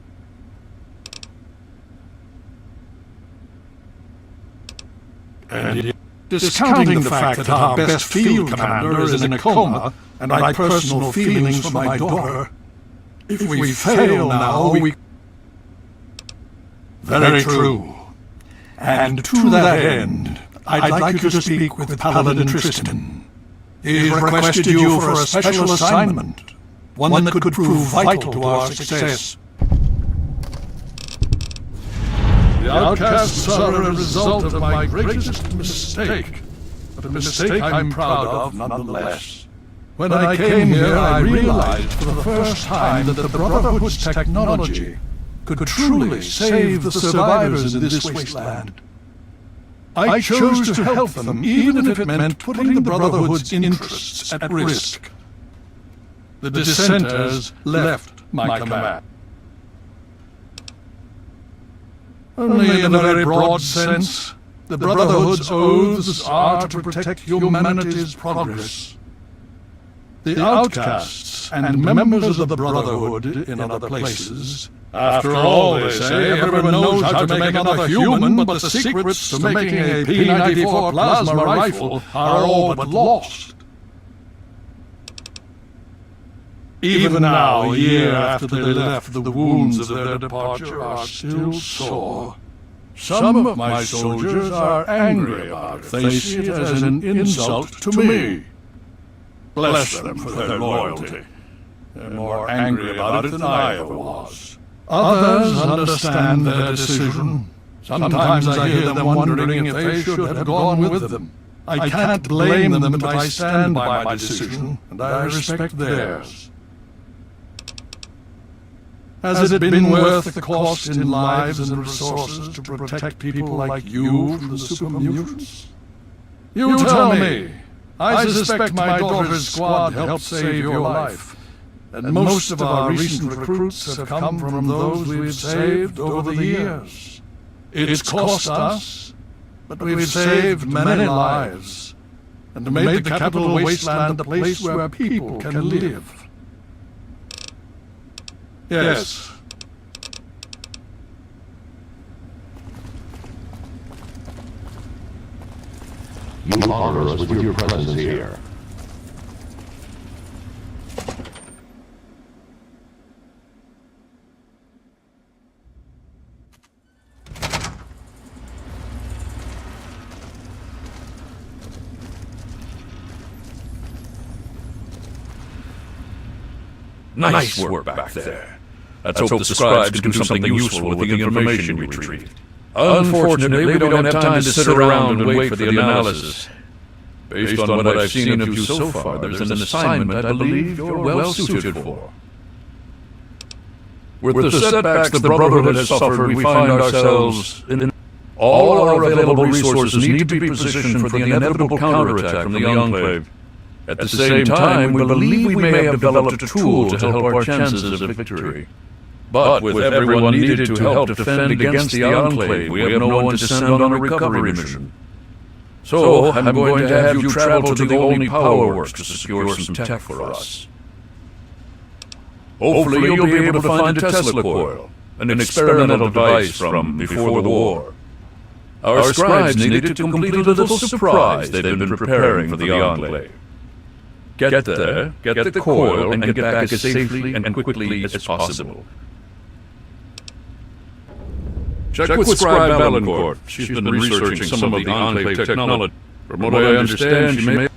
And discounting the fact that our best field commander is in a coma, and my personal feelings for my daughter, if we fail now, we... Very true. And to that end, I'd like you to speak with Paladin Tristan. He's requested you for a special assignment, one that could prove vital to our success. The outcasts are a result of my greatest mistake, but a mistake I'm proud of nonetheless. When I came here, I realized for the first time that the Brotherhood's technology could truly save the survivors in this wasteland. I chose to help them, even if it meant putting the Brotherhood's interests at risk. The dissenters left my command. Only in a very broad sense, the Brotherhood's oaths are to protect humanity's progress. The outcasts and members of the Brotherhood in other places, after all, they say, everyone knows how to make another human, but the secrets to making a P-94 plasma rifle are all but lost. Even now, a year after they left, the wounds of their departure are still sore. Some of my soldiers are angry about it. They see it as an insult to me. Bless them for their loyalty. They're more angry about it than I ever was. Others understand their decision. Sometimes I hear them wondering if they should have gone with them. I can't blame them, but I stand by my decision, and I respect theirs. Has it been worth the cost in lives and resources to protect people like you from the super mutants? You tell me. I suspect my daughter's squad helped save your life, and most of our recent recruits have come from those we've saved over the years. It's cost us, but we've saved many lives, and made the capital wasteland a place where people can live. Yes. You honor us with your presence here. Nice work back there. Let's hope the scribes can do something useful with the information we retrieved. Unfortunately, we don't have time to sit around and wait for the analysis. Based on what I've seen of you so far, there's an assignment I believe you're well suited for. With the setbacks the Brotherhood has suffered, we find ourselves in... All our available resources need to be positioned for the inevitable counterattack from the Enclave. At the same time, we believe we may have developed a tool to help our chances of victory. But with everyone needed to help defend against the Enclave, we have no one to send on a recovery mission. So, I'm going to have you travel to the only power works to secure some tech for us. Hopefully you'll be able to find a Tesla coil, an experimental device from before the war. Our scribes needed to complete a little surprise they've been preparing for the Enclave. Get there, get the coil, and get back as safely and quickly as possible. Check with Scribe Valancourt. She's been researching some of the Enclave technology. From what I understand, she may...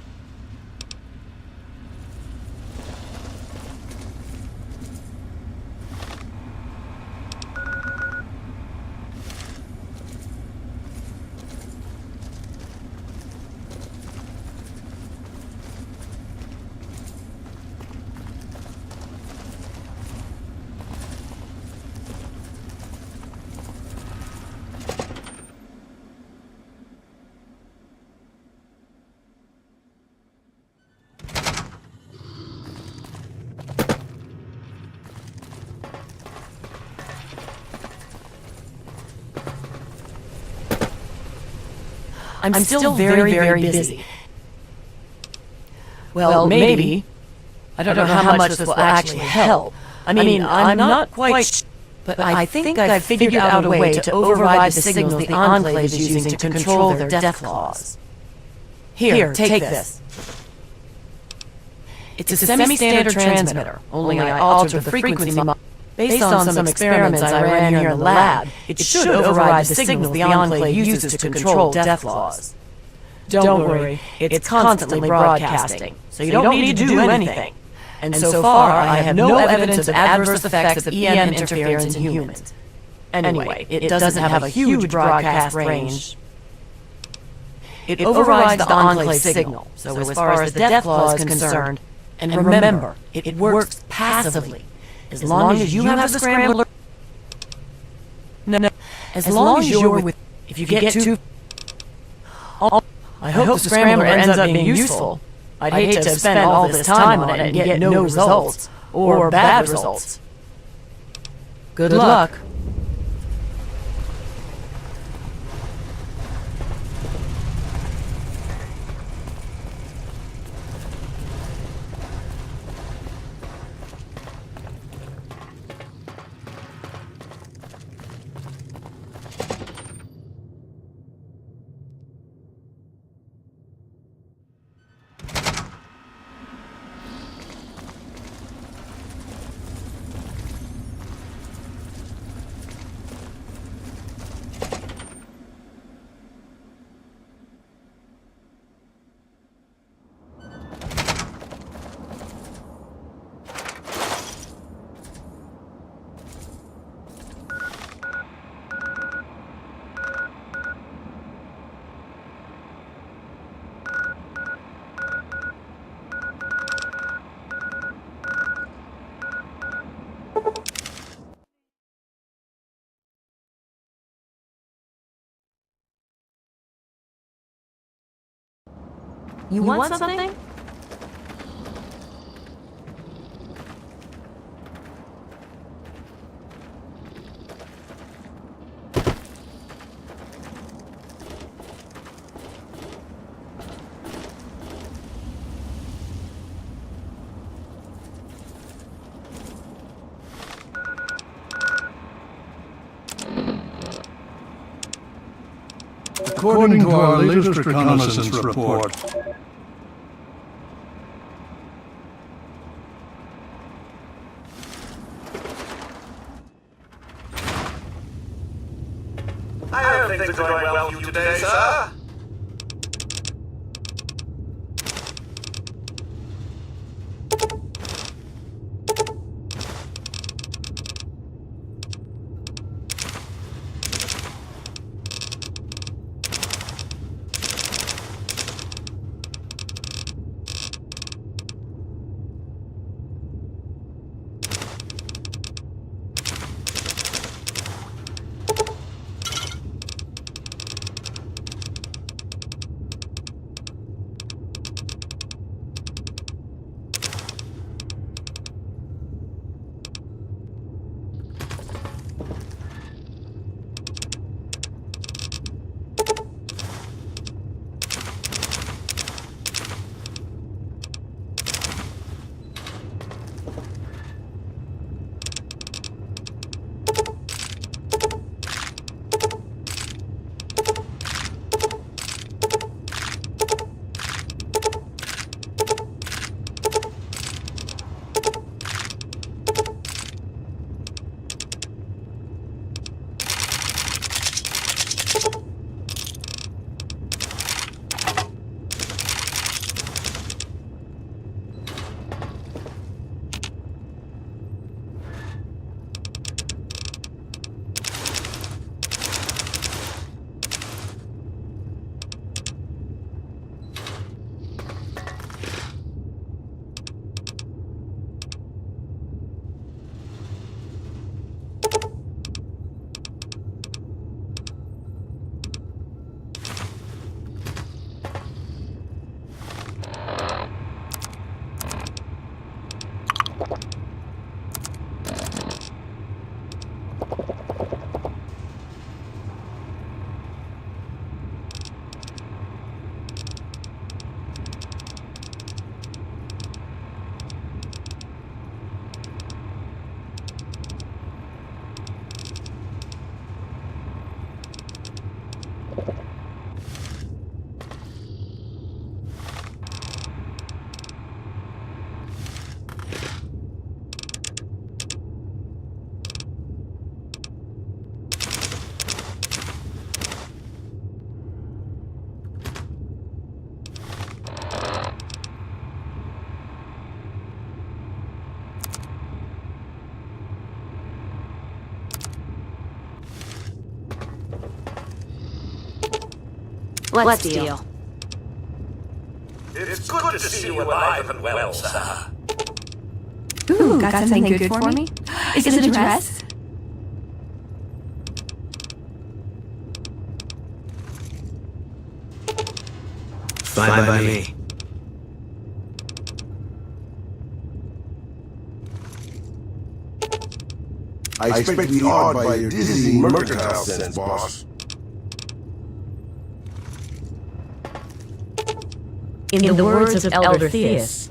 I'm still very, very busy. Well, maybe. I don't know how much this will actually help. I mean, I'm not quite... But I think I've figured out a way to override the signals the Enclave is using to control their death claws. Here, take this. It's a semi-standard transmitter, only I altered the frequency based on some experiments I ran here in the lab. It should override the signals the Enclave uses to control death claws. Don't worry, it's constantly broadcasting, so you don't need to do anything. And so far, I have no evidence of adverse effects of EM interference in humans. Anyway, it doesn't have a huge broadcast range. It overrides the Enclave signal, so as far as the death claw is concerned, and remember, it works passively. As long as you have the scrambler... No, as long as you're with... If you get too... I hope the scrambler ends up being useful. I'd hate to have spent all this time on it and get no results, or bad results. Good luck. You want something? According to our latest reconnaissance report, I hope things are going well for you today, sir. Let's deal. It's good to see you alive and well, sir. Ooh, got something good for me? Is it a dress? Fine by me. I expect to be awed by your dizzying mercantile sense, boss. In the words of Elder Theus,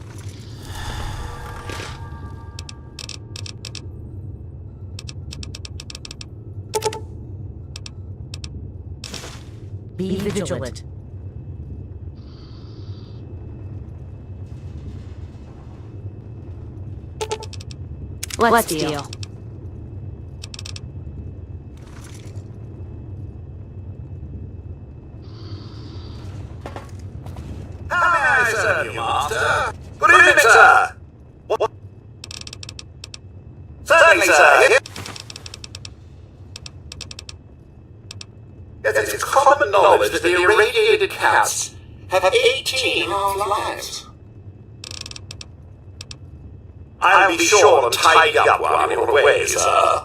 be vigilant. Let's deal. How may I serve you, Master? Good evening, sir. What? Certainly, sir. Yes, it's common knowledge that the irradiated cats have 18 half-lives. I'll be sure to tidy up while you're away, sir.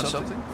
something?